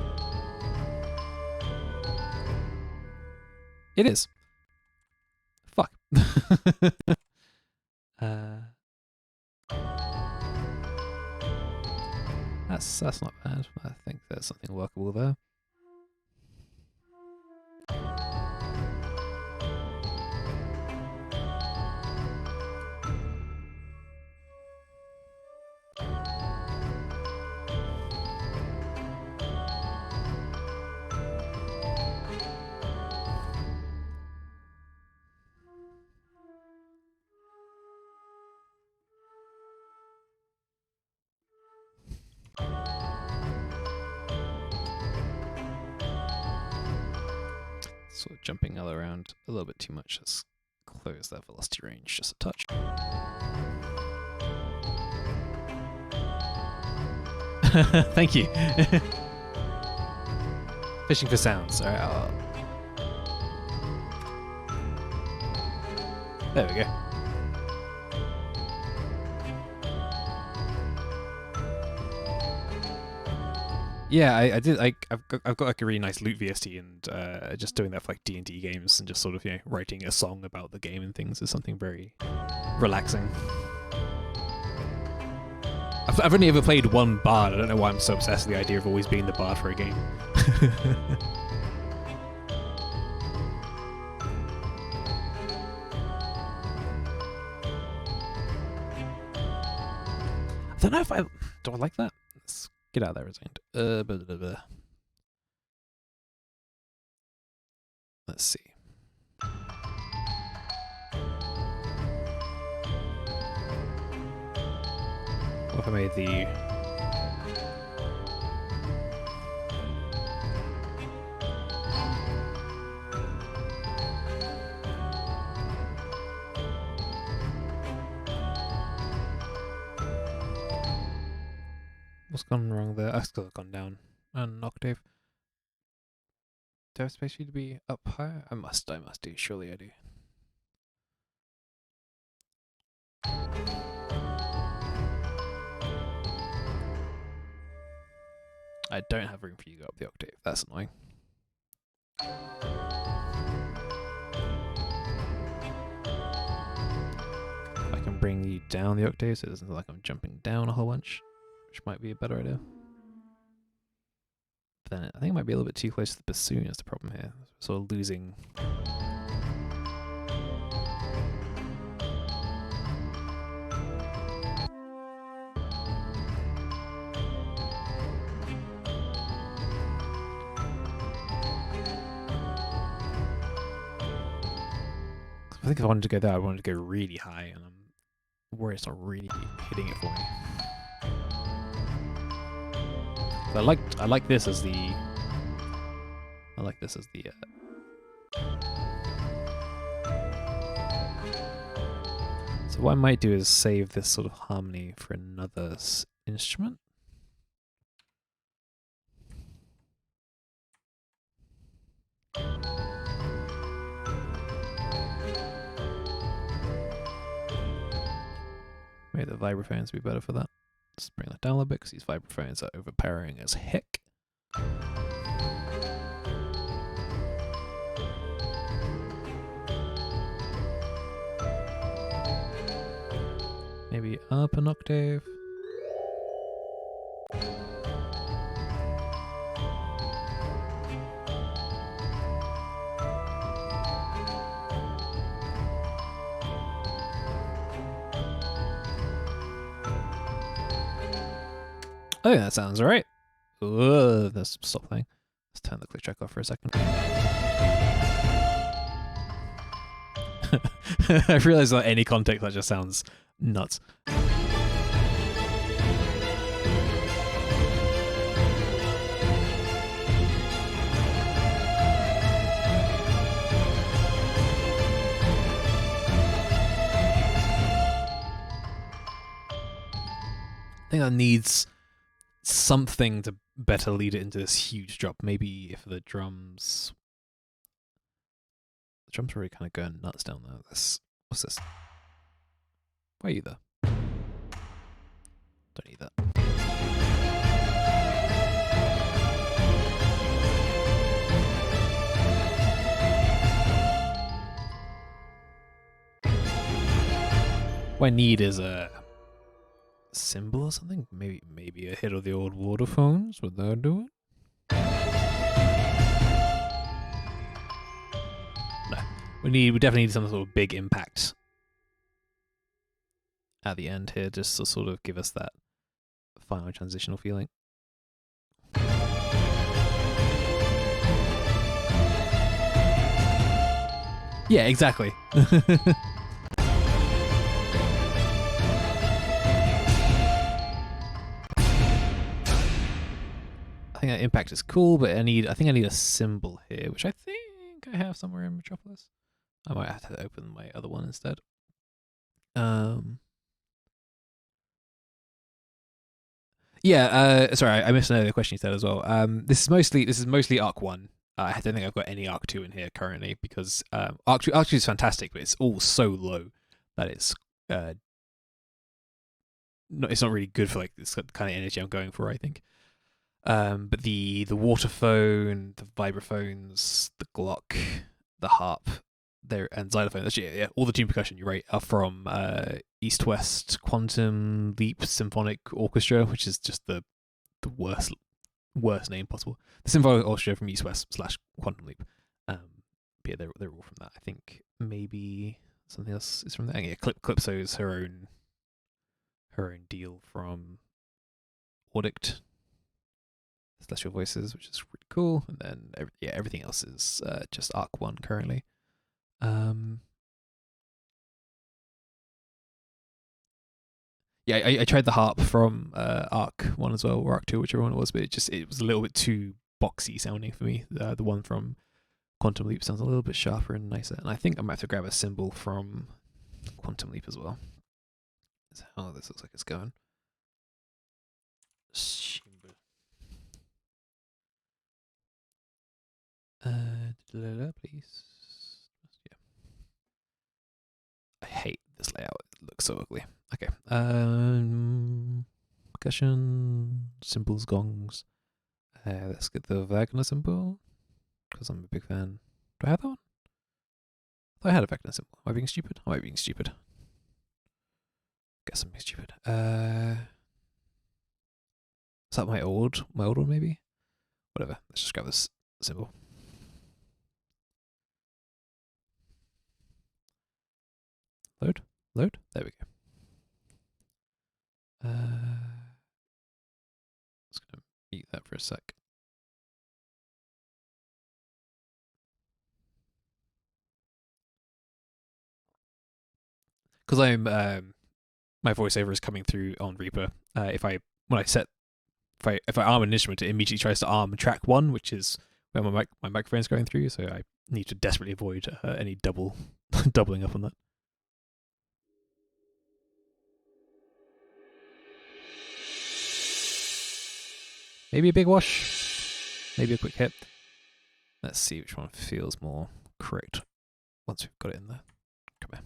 It is. Fuck. That's not bad. I think there's something workable there. Sort of jumping all around a little bit too much. Let's close that velocity range just a touch. Thank you. Fishing for sounds. All right, there we go. Yeah, I did. I've got like a really nice loot VST, and just doing that for like D&D games, and just sort of writing a song about the game and things is something very relaxing. I've only ever played one bard. I don't know why I'm so obsessed with the idea of always being the bard for a game. I don't know if do I like that. Let's get out of there, Resigned. Let's see. What if I made the... What's gone wrong there? I've still gone down. an octave. Do I have space for you to be up higher? I must do. Surely I do. I don't have room for you to go up the octave. That's annoying. I can bring you down the octave so it doesn't look like I'm jumping down a whole bunch, which might be a better idea. But then I think it might be a little bit too close to the bassoon is the problem here. Sort of losing. I think if I wanted to go there, I wanted to go really high, and I'm worried it's not really hitting it for me. So I like this as the. So what I might do is save this sort of harmony for another instrument. Maybe the vibraphones would be better for that. Let's bring that down a little bit because these vibraphones are overpowering as heck. Maybe up an octave. Oh, that sounds alright. Let's stop playing. Let's turn the click track off for a second. I realize that any context that just sounds nuts. I think that needs something to better lead it into this huge drop. Maybe if the drums are already kind of going nuts down there. What's this? Why are you there? Don't need that. What I need is a cymbal or something. Maybe a hit of the old waterphones. Would that do it? No. We definitely need some sort of big impact at the end here, just to sort of give us that final transitional feeling. Yeah, exactly. I think that impact is cool, but I think I need a cymbal here, which I think I have somewhere in Metropolis. I might have to open my other one instead. Yeah, sorry, I missed another question you said as well. This is mostly Arc 1. I don't think I've got any Arc 2 in here currently because Arc 2 is fantastic, but it's all so low that it's not really good for like this kind of energy I'm going for, I think. But the waterphone, the vibraphones, the Glock, the harp, and xylophone. Actually, yeah, all the tune percussion. You're right, are from East West Quantum Leap Symphonic Orchestra, which is just the worst name possible. The Symphonic Orchestra from East West / Quantum Leap. But yeah, they're all from that. I think maybe something else is from there. Yeah, Calypso is her own deal from Audict. Celestial Voices, which is really cool, and then everything else is just Arc 1 currently. Yeah, I tried the harp from Arc 1 as well, or Arc 2, whichever one it was, but it was a little bit too boxy sounding for me. The one from Quantum Leap sounds a little bit sharper and nicer, and I think I might have to grab a cymbal from Quantum Leap as well. That's how this looks like it's going. Please. Yeah. I hate this layout. It looks so ugly. Okay. Percussion, cymbals, gongs. Let's get the Wagner cymbal because I'm a big fan. Do I have that one? I thought I had a Wagner cymbal. Am I being stupid? Am I being stupid? Guess I'm being stupid. Is that my old one maybe? Whatever. Let's just grab this cymbal. Load. There we go. Just gonna mute that for a sec. Because I'm my voiceover is coming through on Reaper. If I arm an instrument, it immediately tries to arm track 1, which is where my microphone's going through. So I need to desperately avoid any doubling up on that. Maybe a big wash, maybe a quick hit. Let's see which one feels more correct once we've got it in there. Come here.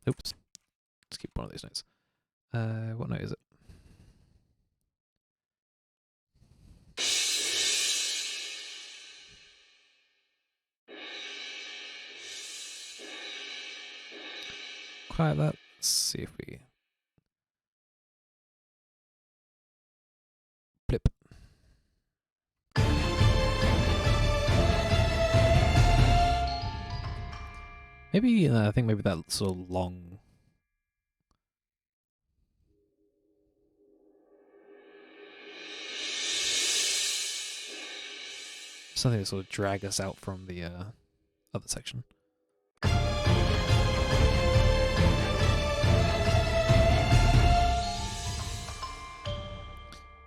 Oops. Let's keep one of these notes. What note is it? Quiet that. Let's see if we blip. Maybe I think maybe that sort of long. Something to sort of drag us out from the other section.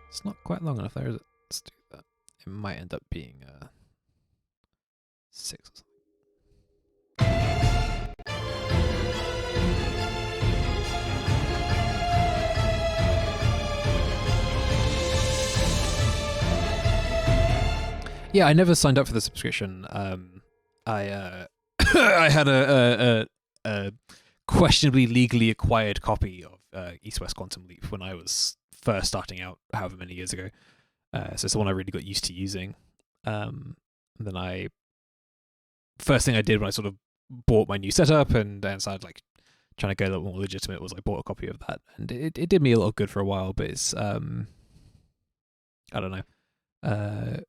It's not quite long enough there, is it? Let's do that. It might end up being 6 or something. Yeah, I never signed up for the subscription. I I had a questionably legally acquired copy of East West Quantum Leap when I was first starting out, however many years ago. So it's the one I really got used to using. And then first thing I did when I sort of bought my new setup and started like trying to go a little more legitimate was I bought a copy of that, and it did me a lot of good for a while, but it's I don't know.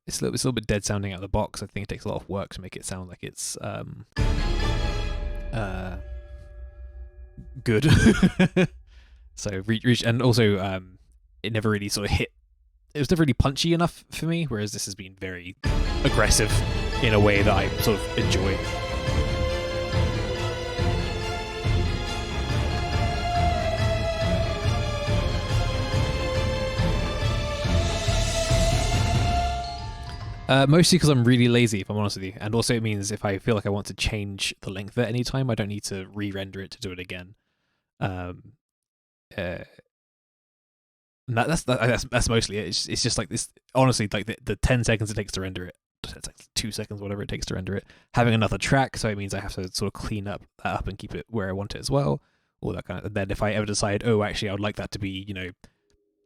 It's a little bit dead sounding out of the box. I think it takes a lot of work to make it sound like it's good. So reach, and also it never really sort of hit. It was never really punchy enough for me, whereas this has been very aggressive in a way that I sort of enjoy. Mostly because I'm really lazy, if I'm honest with you. And also it means if I feel like I want to change the length at any time, I don't need to re-render it to do it again. That's mostly it. It's just like this, honestly, like the 10 seconds it takes to render it, it's like 2 seconds, whatever it takes to render it, having another track, so it means I have to sort of clean that up and keep it where I want it as well, all that kind of. And then if I ever decide, oh, actually I would like that to be,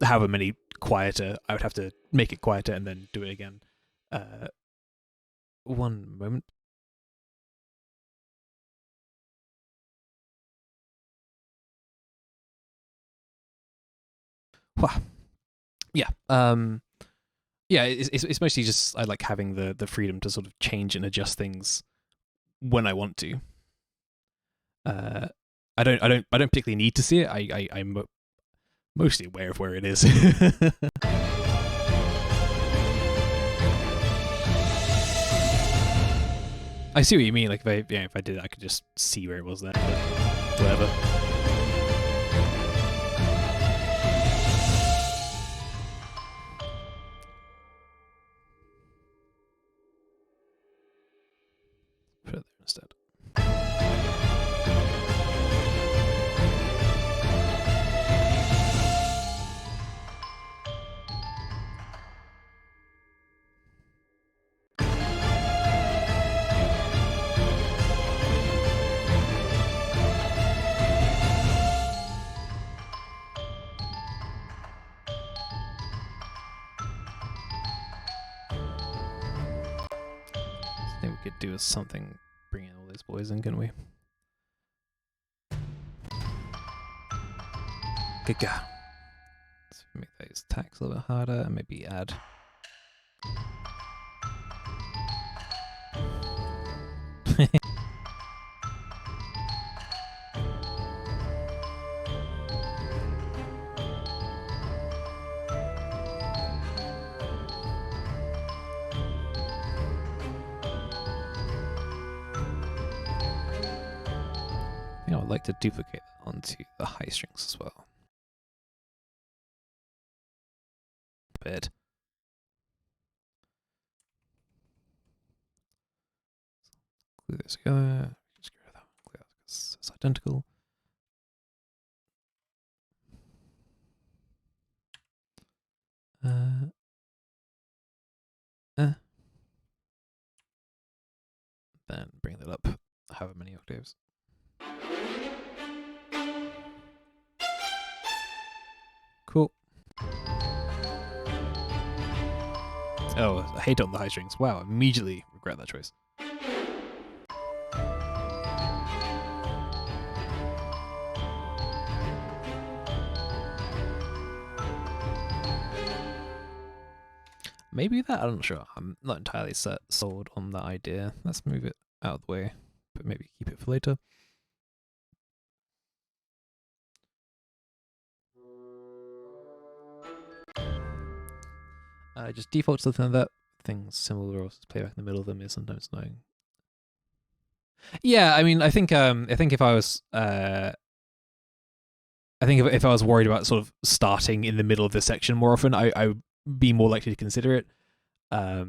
however many quieter, I would have to make it quieter and then do it again. One moment. Yeah. Yeah. It's mostly just I like having the freedom to sort of change and adjust things when I want to. I don't particularly need to see it. I'm mostly aware of where it is. I see what you mean. Like if I did, I could just see where it was then. But whatever. Put it there instead. could do is something, bring in all those boys in, couldn't we? Good go. Let's make those attacks a little bit harder and maybe add. I would like to duplicate that onto the high strings as well. Bit. Glue this together. Just get rid of that one. Glue that because it's identical. Then bring that up however many octaves. Cool. Oh, I hate on the high strings. Wow, immediately regret that choice. Maybe that? I'm not sure. I'm not entirely sold on that idea. Let's move it out of the way, but maybe keep it for later. Just default something like that. Things similar or playback in the middle of them is sometimes annoying. Yeah, I mean, I think if I was if I was worried about sort of starting in the middle of the section more often, I would be more likely to consider it. But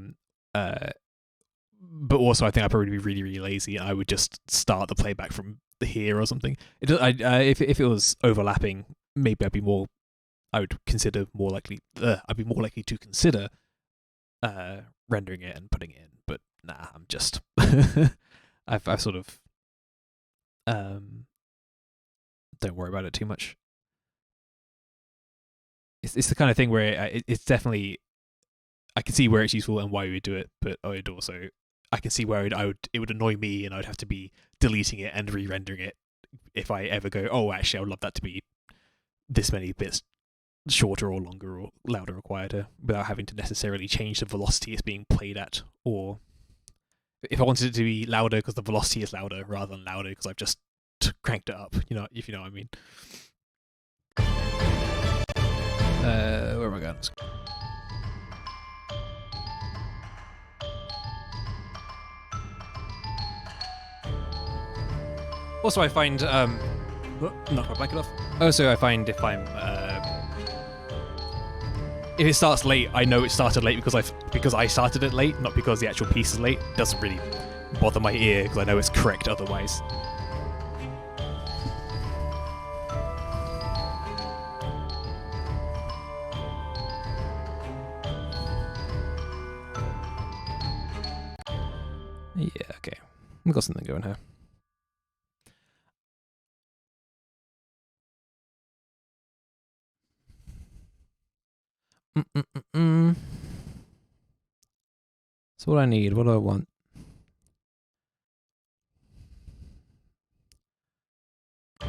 also, I think I'd probably be really, really lazy. I would just start the playback from here or something. If it was overlapping, maybe I'd be more. I would consider more likely. I'd be more likely to consider rendering it and putting it in. But nah, I'm just. I've sort of don't worry about it too much. It's the kind of thing where it's definitely. I can see where it's useful and why we would do it, but I can see where it would annoy me, and I'd have to be deleting it and re-rendering it if I ever go, oh, actually, I would love that to be this many bits shorter or longer or louder or quieter, without having to necessarily change the velocity it's being played at, or if I wanted it to be louder because the velocity is louder rather than louder because I've just cranked it up, if you know what I mean. Where am I going? Also, I find knock my blanket off. Also, I find if it starts late, I know it started late because I started it late, not because the actual piece is late. It doesn't really bother my ear because I know it's correct otherwise. Yeah, okay. We've got something going here. So what I need, what do I want? I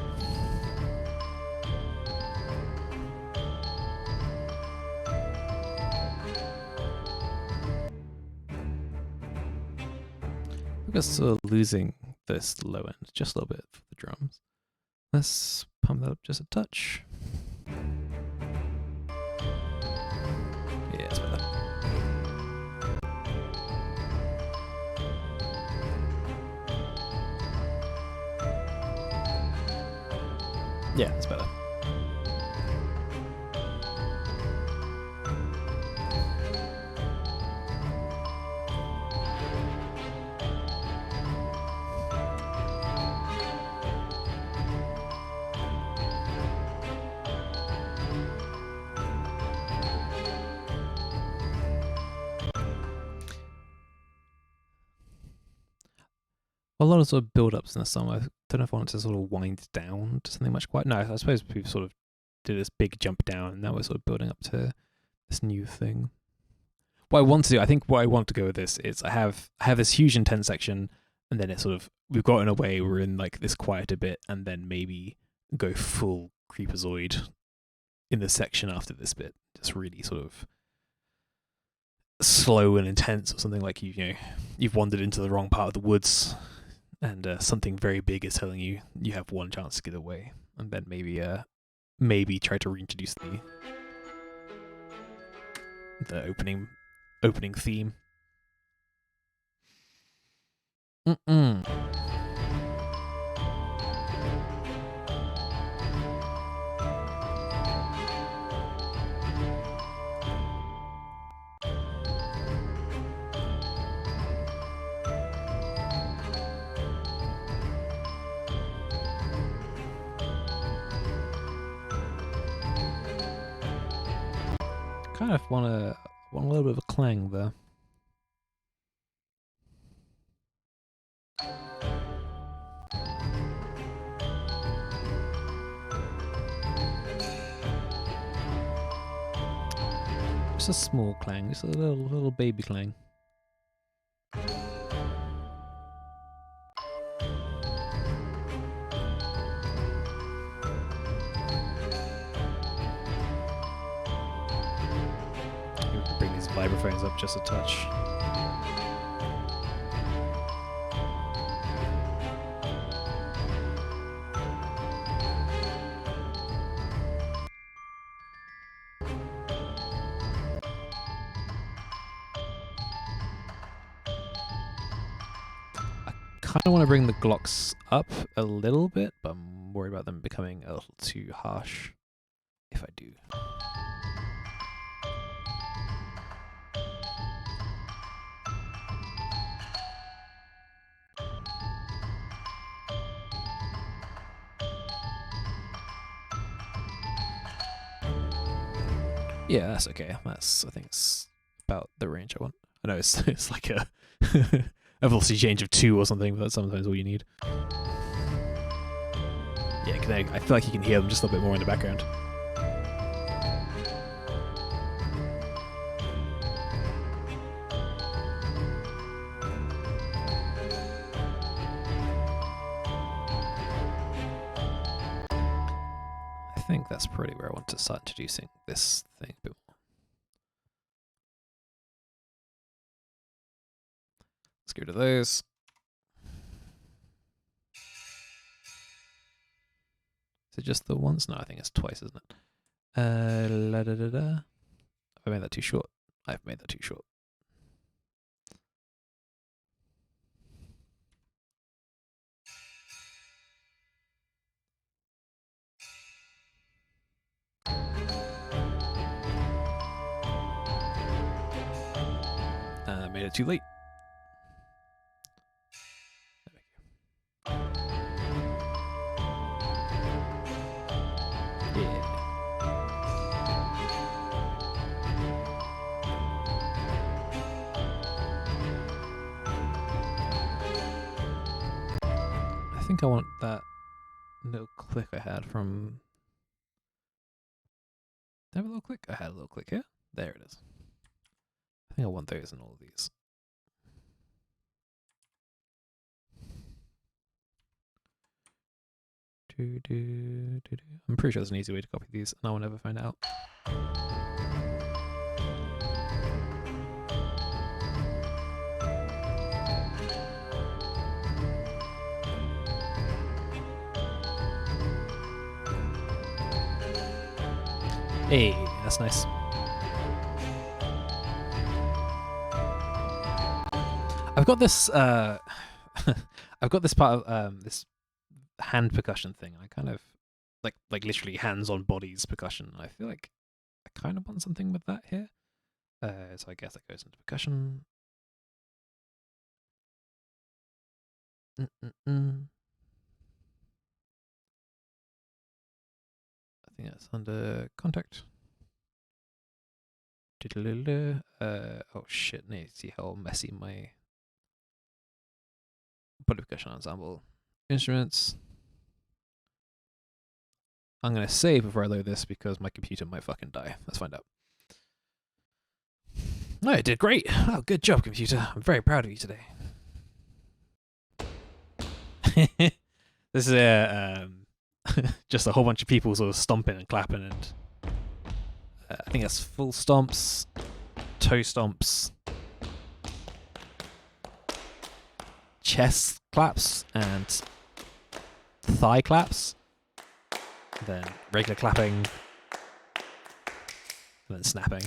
guess losing this low end just a little bit for the drums. Let's pump that up just a touch. Yeah, it's better. Yeah, it's better. A lot of sort of build-ups in the song. I don't know if I want to sort of wind down to something much quite. No, I suppose we've sort of did this big jump down, and now we're sort of building up to this new thing. what I want to do, I think what I want to go with this is I have this huge intense section, and then it's sort of we've gotten away, we're in like this quieter bit, and then maybe go full Creepazoid in the section after this bit, just really sort of slow and intense, or something like you've wandered into the wrong part of the woods, and something very big is telling you you have one chance to get away, and then maybe try to reintroduce the opening theme. Kind of want a little bit of a clang there. Just a small clang, just a little baby clang. Bring these vibraphones up just a touch. I kind of want to bring the Glocks up a little bit, but I'm worried about them becoming a little too harsh if I do. Yeah, that's okay. I think it's about the range I want. I know it's like a a velocity change of 2 or something, but that's sometimes all you need. Yeah, I feel like you can hear them just a little bit more in the background. I think that's probably where I want to start introducing this thing a bit more. Let's get rid of those. Is it just the once? No, I think it's twice, isn't it? Have I made that too short? I've made that too short. I made it too late. I think I want that little click I had from... Did I have a little click? I had a little click here. There it is. I think I want those in all of these. I'm pretty sure there's an easy way to copy these, and I will never find out. Hey, that's nice. I've got this I've got this part of this hand percussion thing. I kind of like literally hands on bodies percussion. I feel like I kind of want something with that here. So I guess that goes into percussion. I think that's under contact. Oh shit, I need to see how messy my body percussion ensemble instruments. I'm gonna save before I load this because my computer might fucking die. Let's find out. No, it did great. Oh, good job, computer. I'm very proud of you today. This is just a whole bunch of people sort of stomping and clapping, and I think that's full stomps, toe stomps, chest claps, and thigh claps. Then regular clapping, and then snapping.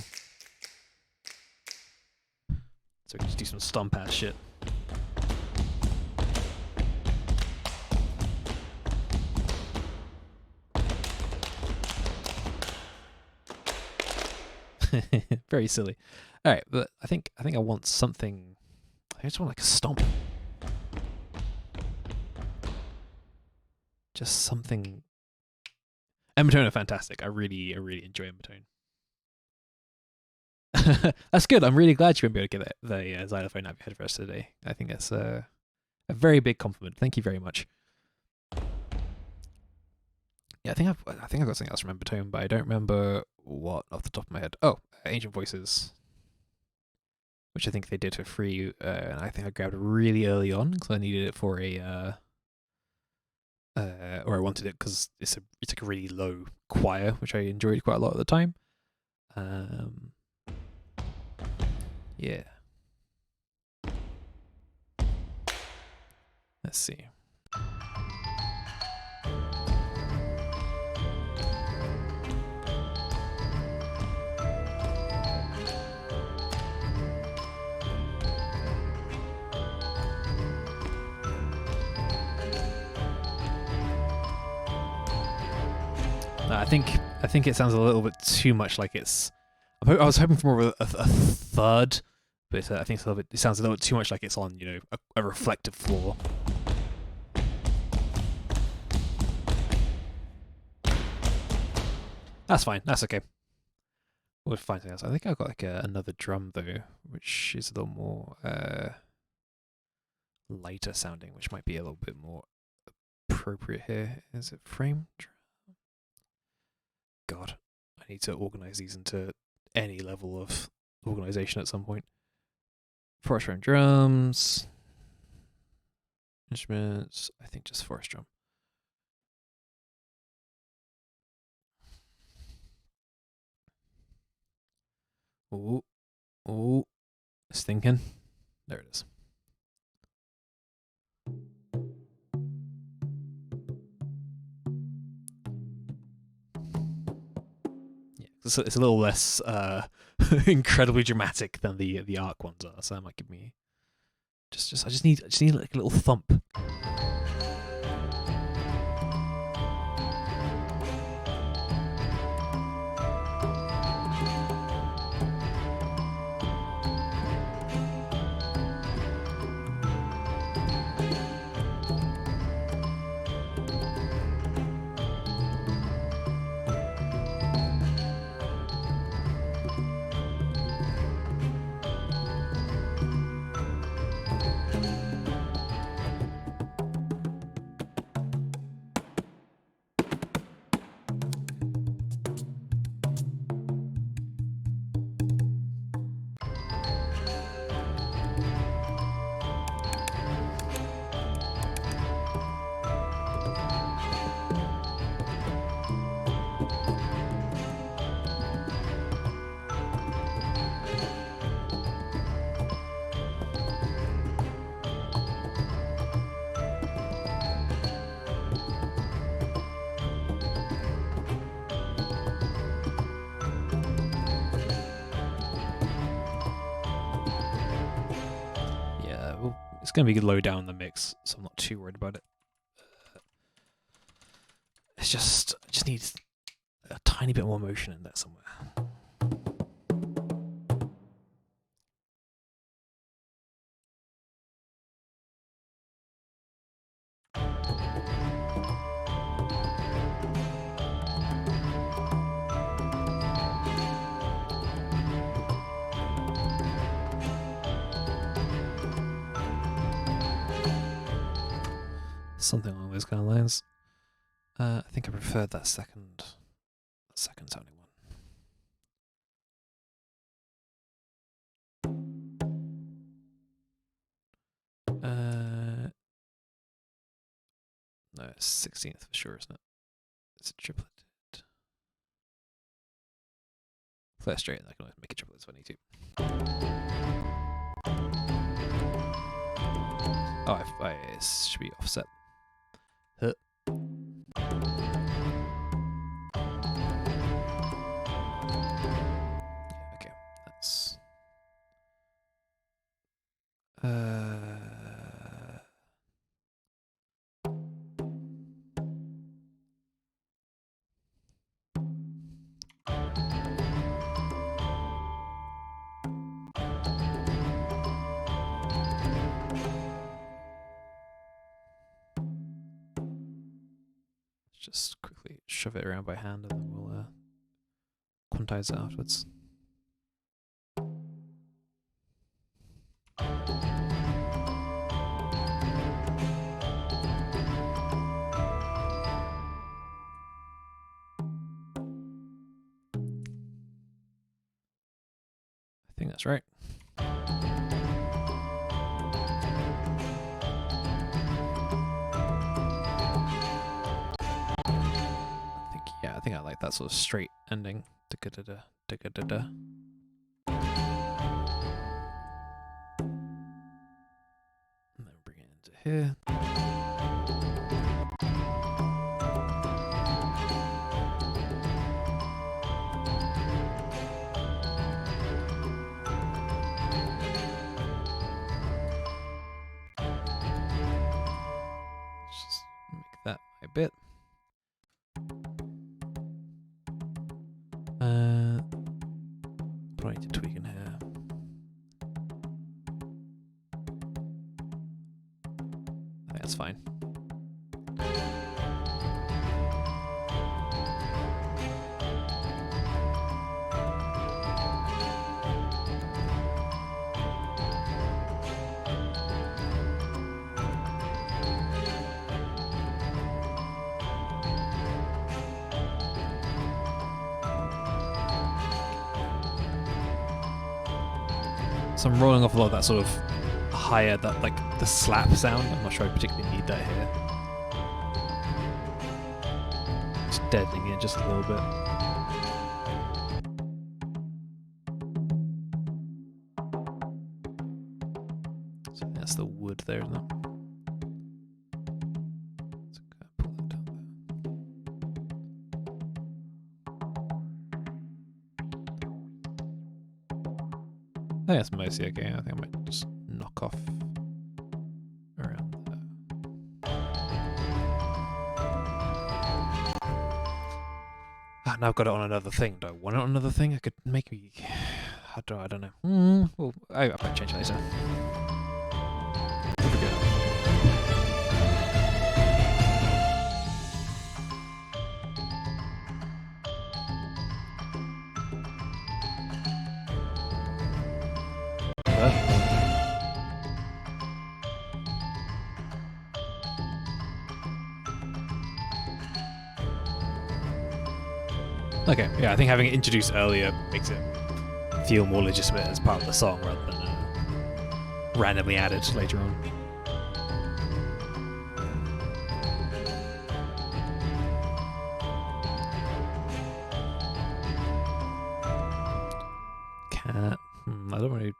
So we can just do some stomp ass shit. Very silly. All right, but I think I want something. I just want like a stomp. Just something. Embertone are fantastic. I really enjoy Embertone. That's good. I'm really glad you won't be able to get the xylophone out of your head for us today. I think that's a very big compliment. Thank you very much. Yeah, I think I've got something else from Embertone, but I don't remember what off the top of my head. Oh, Ancient Voices, which I think they did for free, and I think I grabbed it really early on because I needed it for a or I wanted it because it's like a really low choir, which I enjoyed quite a lot at the time. Yeah. Let's see. I think it sounds a little bit too much like it's. I was hoping for more of a third, but I think it sounds a little bit too much like it's on a reflective floor. That's fine. That's okay. We'll find something else. I think I've got like another drum though, which is a little more lighter sounding, which might be a little bit more appropriate here. Is it frame drum? God, I need to organize these into any level of organization at some point. Forest frame drums, instruments. I think just forest drum. Ooh, it's thinking. There it is. Yeah, it's a little less incredibly dramatic than the Arc ones are, so that might give me I just need like a little thump. It's going to be low down in the mix, so I'm not too worried about it. I just need a tiny bit more motion in there somewhere. Something along those kind of lines. I think I preferred that second sounding one. No, it's 16th for sure, isn't it? It's a triplet. Play it straight, and I can always make a triplet if I need to. Oh, it should be offset. Okay, that's. Just quickly shove it around by hand, and then we'll quantize it afterwards. I think that's right. I think I like that sort of straight ending. Da-ga-da-da, da-ga-da-da. And then bring it into here. Just make that my bit. Probably need to tweak in here. I think that's fine. So I'm rolling off a lot of that sort of higher, that like the slap sound. I'm not sure I particularly need that here. Just deadening it just a little bit. So that's the wood there, isn't it? So pull that down there. I think that's mostly okay. I think I might just knock off around there. Now I've got it on another thing. Do I want it on another thing? I could maybe. I don't know. Well, I might change it later. Here we go. Okay, yeah, I think having it introduced earlier makes it feel more legitimate as part of the song rather than randomly added later on. Cat. I don't really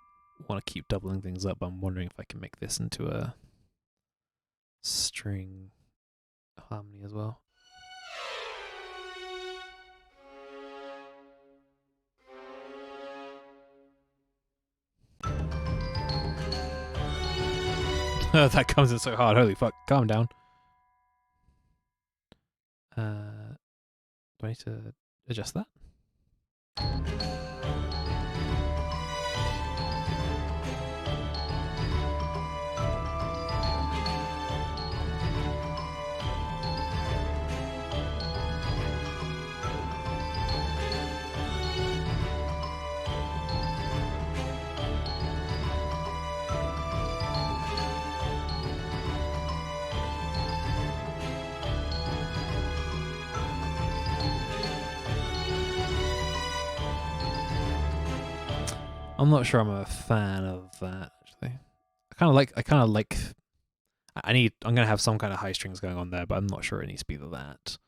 want to keep doubling things up. I'm wondering if I can make this into a string harmony as well. That comes in so hard. Holy fuck. Calm down. Do I need to adjust that? I'm not sure I'm a fan of that, actually. I kind of like I'm gonna have some kind of high strings going on there, but I'm not sure it needs to be that.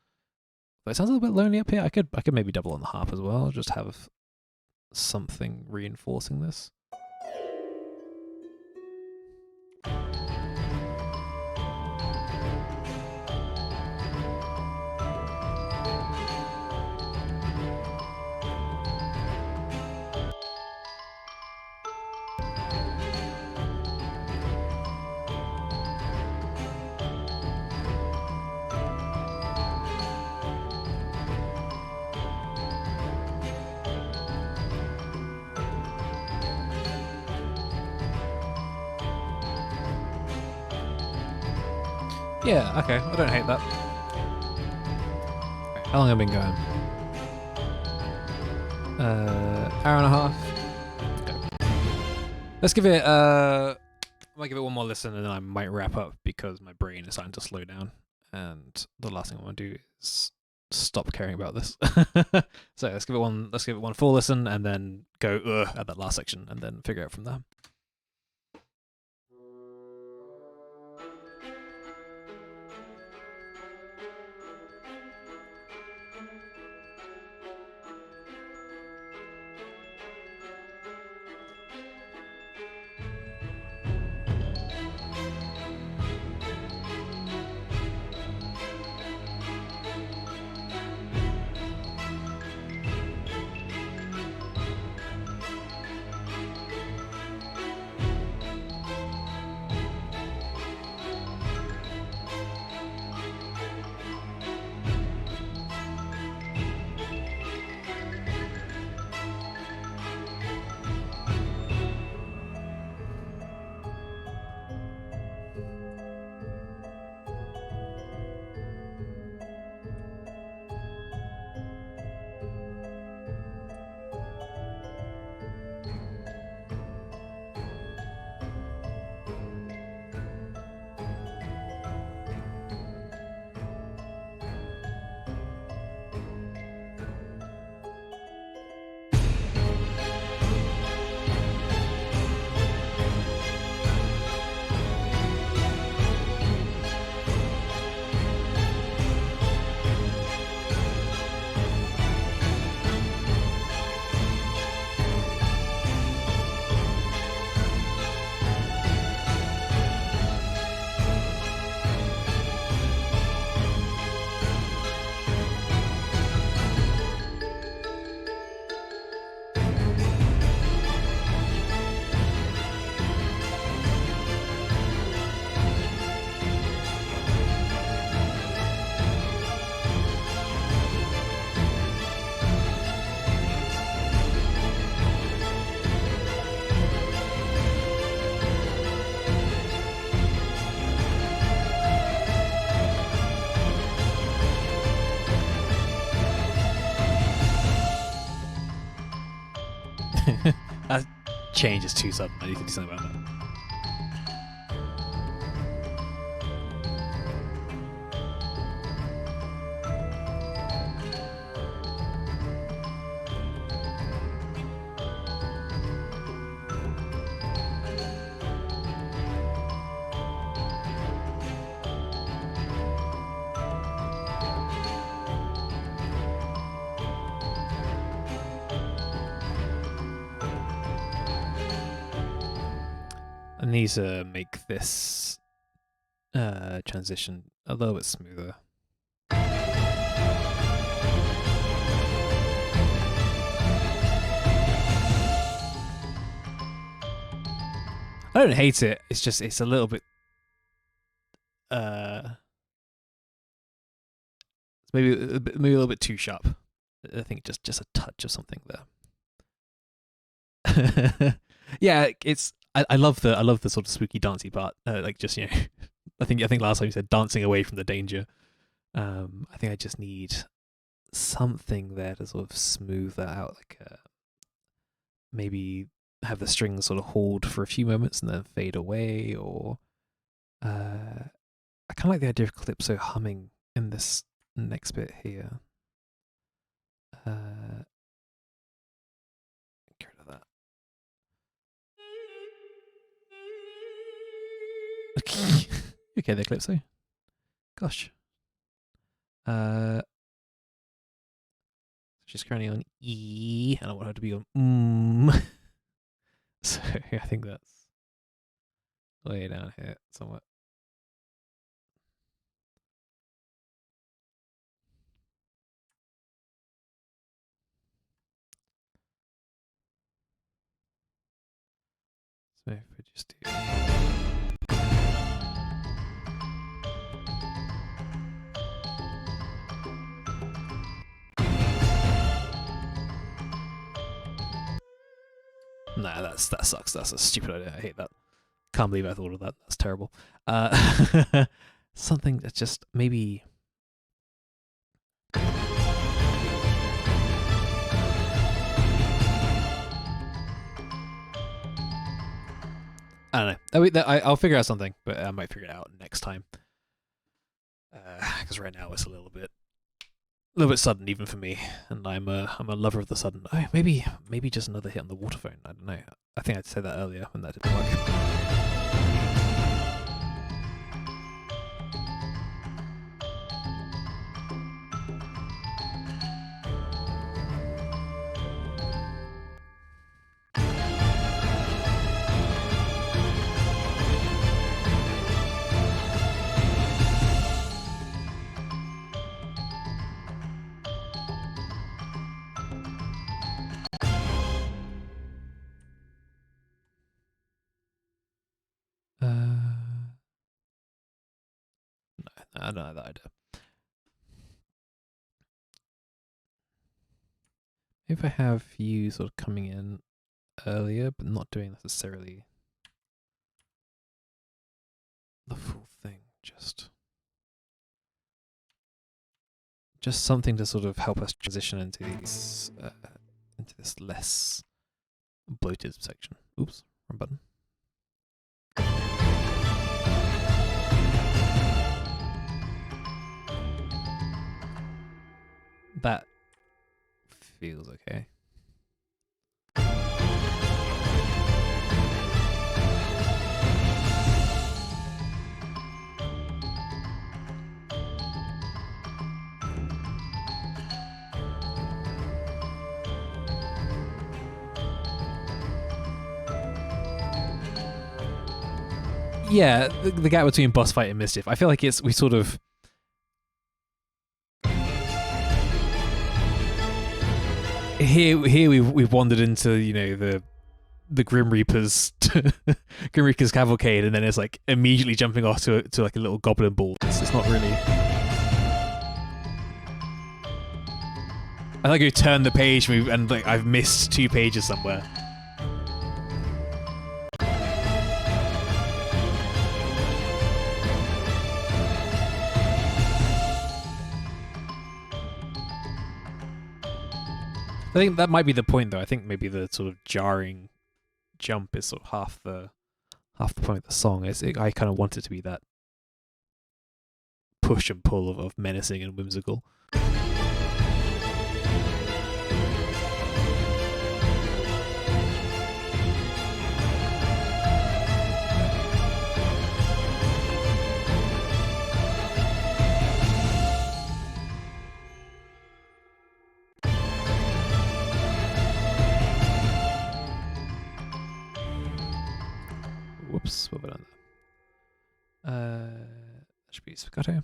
But it sounds a little bit lonely up here. I could maybe double on the harp as well. Just have something reinforcing this. Yeah, okay, I don't hate that. Okay, how long have I been going? Hour and a half. Okay. Let's give it I might give it one more listen and then I might wrap up because my brain is starting to slow down. And the last thing I want to do is stop caring about this. So let's give it one full listen and then go at that last section and then figure out from there. That change is too sudden. I need to do something about that. I need to make this transition a little bit smoother. I don't hate it. It's just it's a little bit it's maybe a little bit too sharp. I think just a touch of something there. Yeah, it's I love the sort of spooky dancey part. Like just I think last time you said dancing away from the danger. I think I just need something there to sort of smooth that out, like maybe have the strings sort of hold for a few moments and then fade away, or I kind of like the idea of Calypso humming in this next bit here. Get rid of that. Okay, there, Calypso. Gosh. She's currently on E, and I want her to be on So I think that's way down here somewhere. So if we just do nah, that sucks. That's a stupid idea. I hate that. Can't believe I thought of that. That's terrible. Something that just maybe. I don't know. I'll figure out something, but I might figure it out next time. Because right now it's a little bit sudden even for me, and I'm a lover of the sudden. Oh, maybe just another hit on the waterphone. I don't know. I think I said that earlier when that didn't work. No, I don't know that idea. If I have you sort of coming in earlier, but not doing necessarily the full thing, just something to sort of help us transition into these into this less bloated section. Oops, wrong button. That feels okay. Yeah, the gap between boss fight and mischief. I feel like we sort of. Here we've wandered into, you know, the Grim Reaper's Grim Reaper's cavalcade, and then it's like immediately jumping off to like a little goblin ball. It's not really. I think we turned the page and like I've missed 2 pages somewhere. I think that might be the point, though. I think maybe the sort of jarring jump is sort of half the point of the song. I kind of want it to be that push and pull of menacing and whimsical. Whoops, what have I done there? That should be spiccato.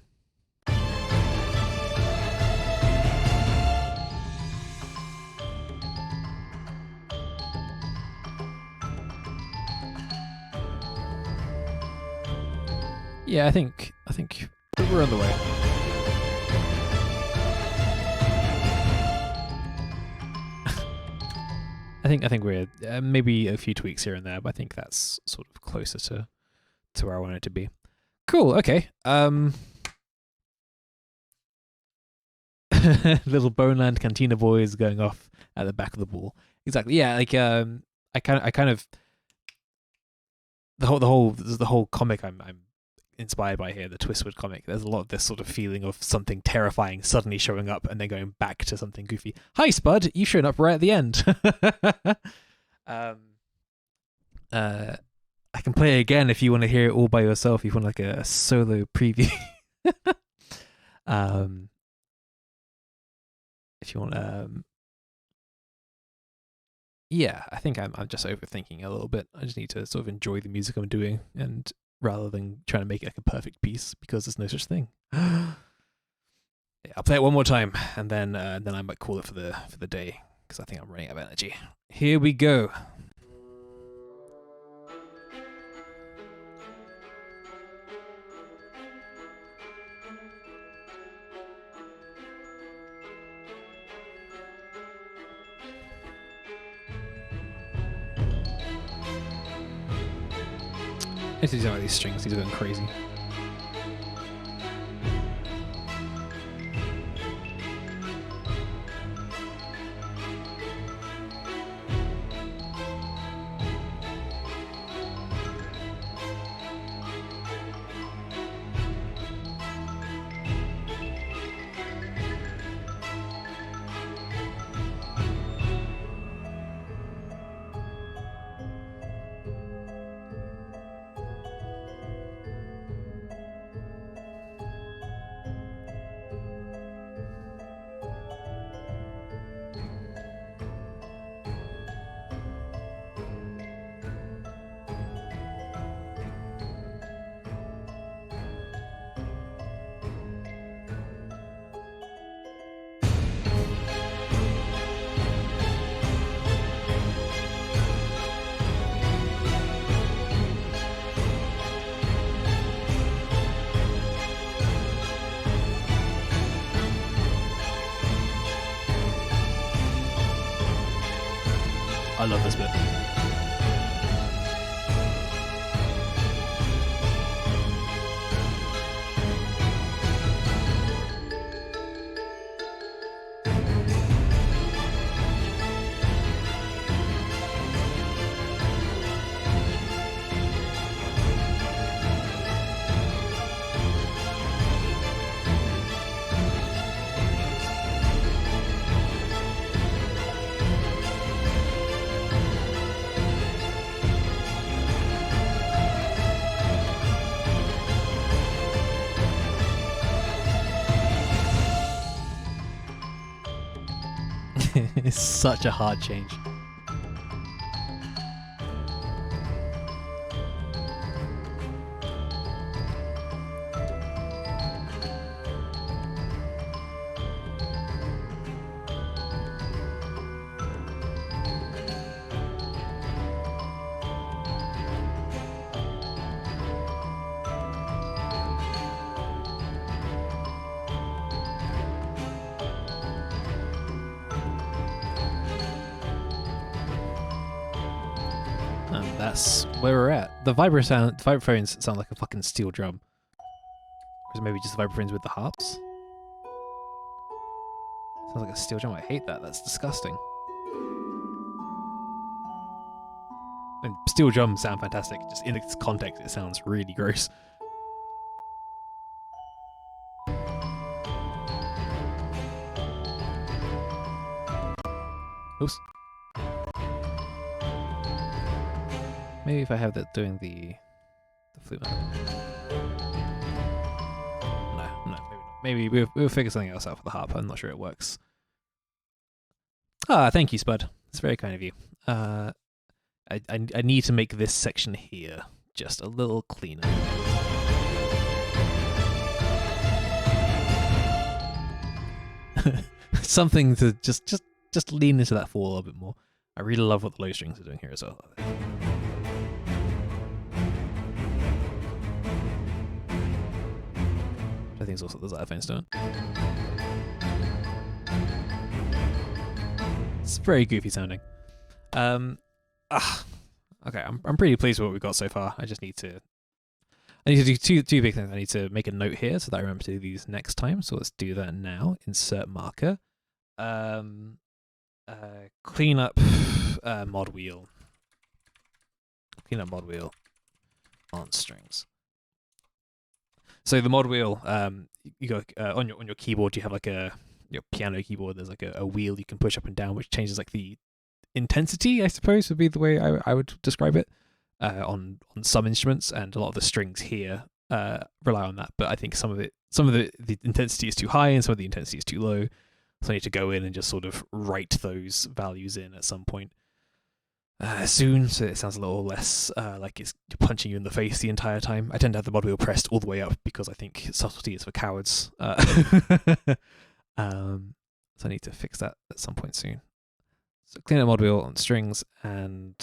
Yeah, I think we're on the way. I think we're maybe a few tweaks here and there, but I think that's sort of closer to where I want it to be. Cool. Okay. Little Boneland Cantina boys going off at the back of the ball. Exactly. Yeah. Like I kind of the whole comic I'm inspired by here, the Twistwood comic. There's a lot of this sort of feeling of something terrifying suddenly showing up and then going back to something goofy. Hi, Spud, you've shown up right at the end. I can play it again if you want to hear it all by yourself. If you want like a solo preview. If you want, yeah, I think I'm just overthinking a little bit. I just need to sort of enjoy the music I'm doing, and rather than trying to make it like a perfect piece, because there's no such thing. Yeah, I'll play it one more time, and then I might call it for the day, because I think I'm running out of energy. Here we go. I need to do these strings, these are going crazy. I love this bit. It's such a hard change. And that's where we're at. The vibrophones sound like a fucking steel drum. Or is it maybe just the vibrophones with the harps? Sounds like a steel drum. I hate that. That's disgusting. And steel drums sound fantastic. Just in its context, it sounds really gross. Oops. Maybe if I have that doing the flute. No, maybe not. Maybe we'll figure something else out for the harp. I'm not sure it works. Ah, thank you, Spud. It's very kind of you. I need to make this section here just a little cleaner. Something to just lean into that fall a little bit more. I really love what the low strings are doing here as well. I think it's also the xylophone's doing. It's very goofy sounding. Okay, I'm pretty pleased with what we've got so far. I need to do two big things. I need to make a note here so that I remember to do these next time. So let's do that now. Insert marker. Clean up mod wheel. Clean up mod wheel on strings. So the mod wheel, you go on your keyboard. You have like your piano keyboard. There's like a wheel you can push up and down, which changes like the intensity, I suppose would be the way I would describe it. on some instruments, and a lot of the strings here rely on that. But I think some of the intensity is too high, and some of the intensity is too low. So I need to go in and just sort of write those values in at some point soon, so it sounds a little less like it's punching you in the face the entire time. I tend to have the mod wheel pressed all the way up because I think subtlety is for cowards. So I need to fix that at some point soon. So clean up mod wheel on strings and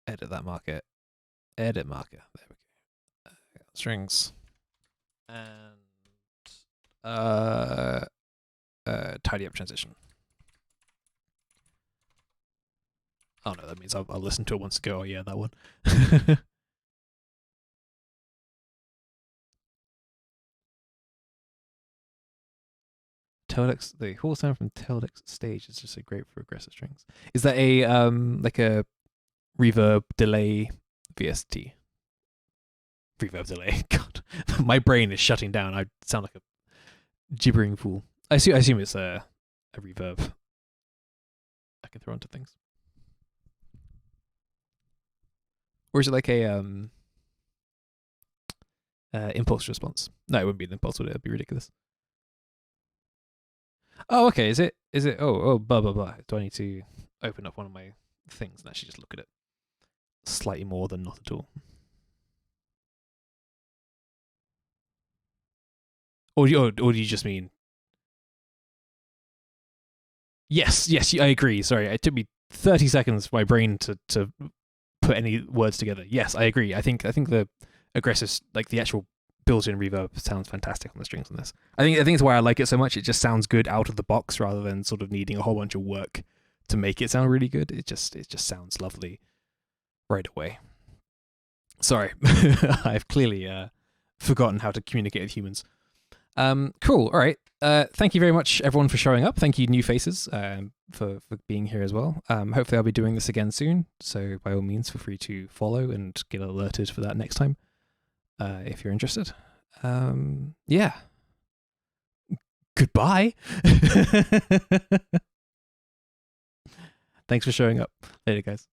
edit that marker. Edit marker. There we go. Strings and tidy up transition. Oh no, that means I'll listen to it once ago. Oh yeah, that one. Teledex, the whole sound from Teledex stage is just so great for aggressive strings. Is that a like a reverb delay VST? Reverb delay. God, my brain is shutting down. I sound like a gibbering fool. I assume it's a reverb I can throw onto things. Or is it like a impulse response? No, it wouldn't be an impulse, would it? It'd be ridiculous. Oh, okay. Is it? Oh, blah blah blah. Do I need to open up one of my things and actually just look at it slightly more than not at all? Or do you just mean? Yes, I agree. Sorry, it took me 30 seconds for my brain to put any words together. Yes, I agree. I think the aggressive, like the actual built-in reverb, sounds fantastic on the strings on this. I think it's why I like it so much. It just sounds good out of the box rather than sort of needing a whole bunch of work to make it sound really good. It just sounds lovely right away. Sorry, I've clearly forgotten how to communicate with humans. Cool. All right. Thank you very much, everyone, for showing up. Thank you, new faces, for being here as well. Hopefully, I'll be doing this again soon. So, by all means, feel free to follow and get alerted for that next time if you're interested. Yeah. Goodbye. Thanks for showing up. Later, guys.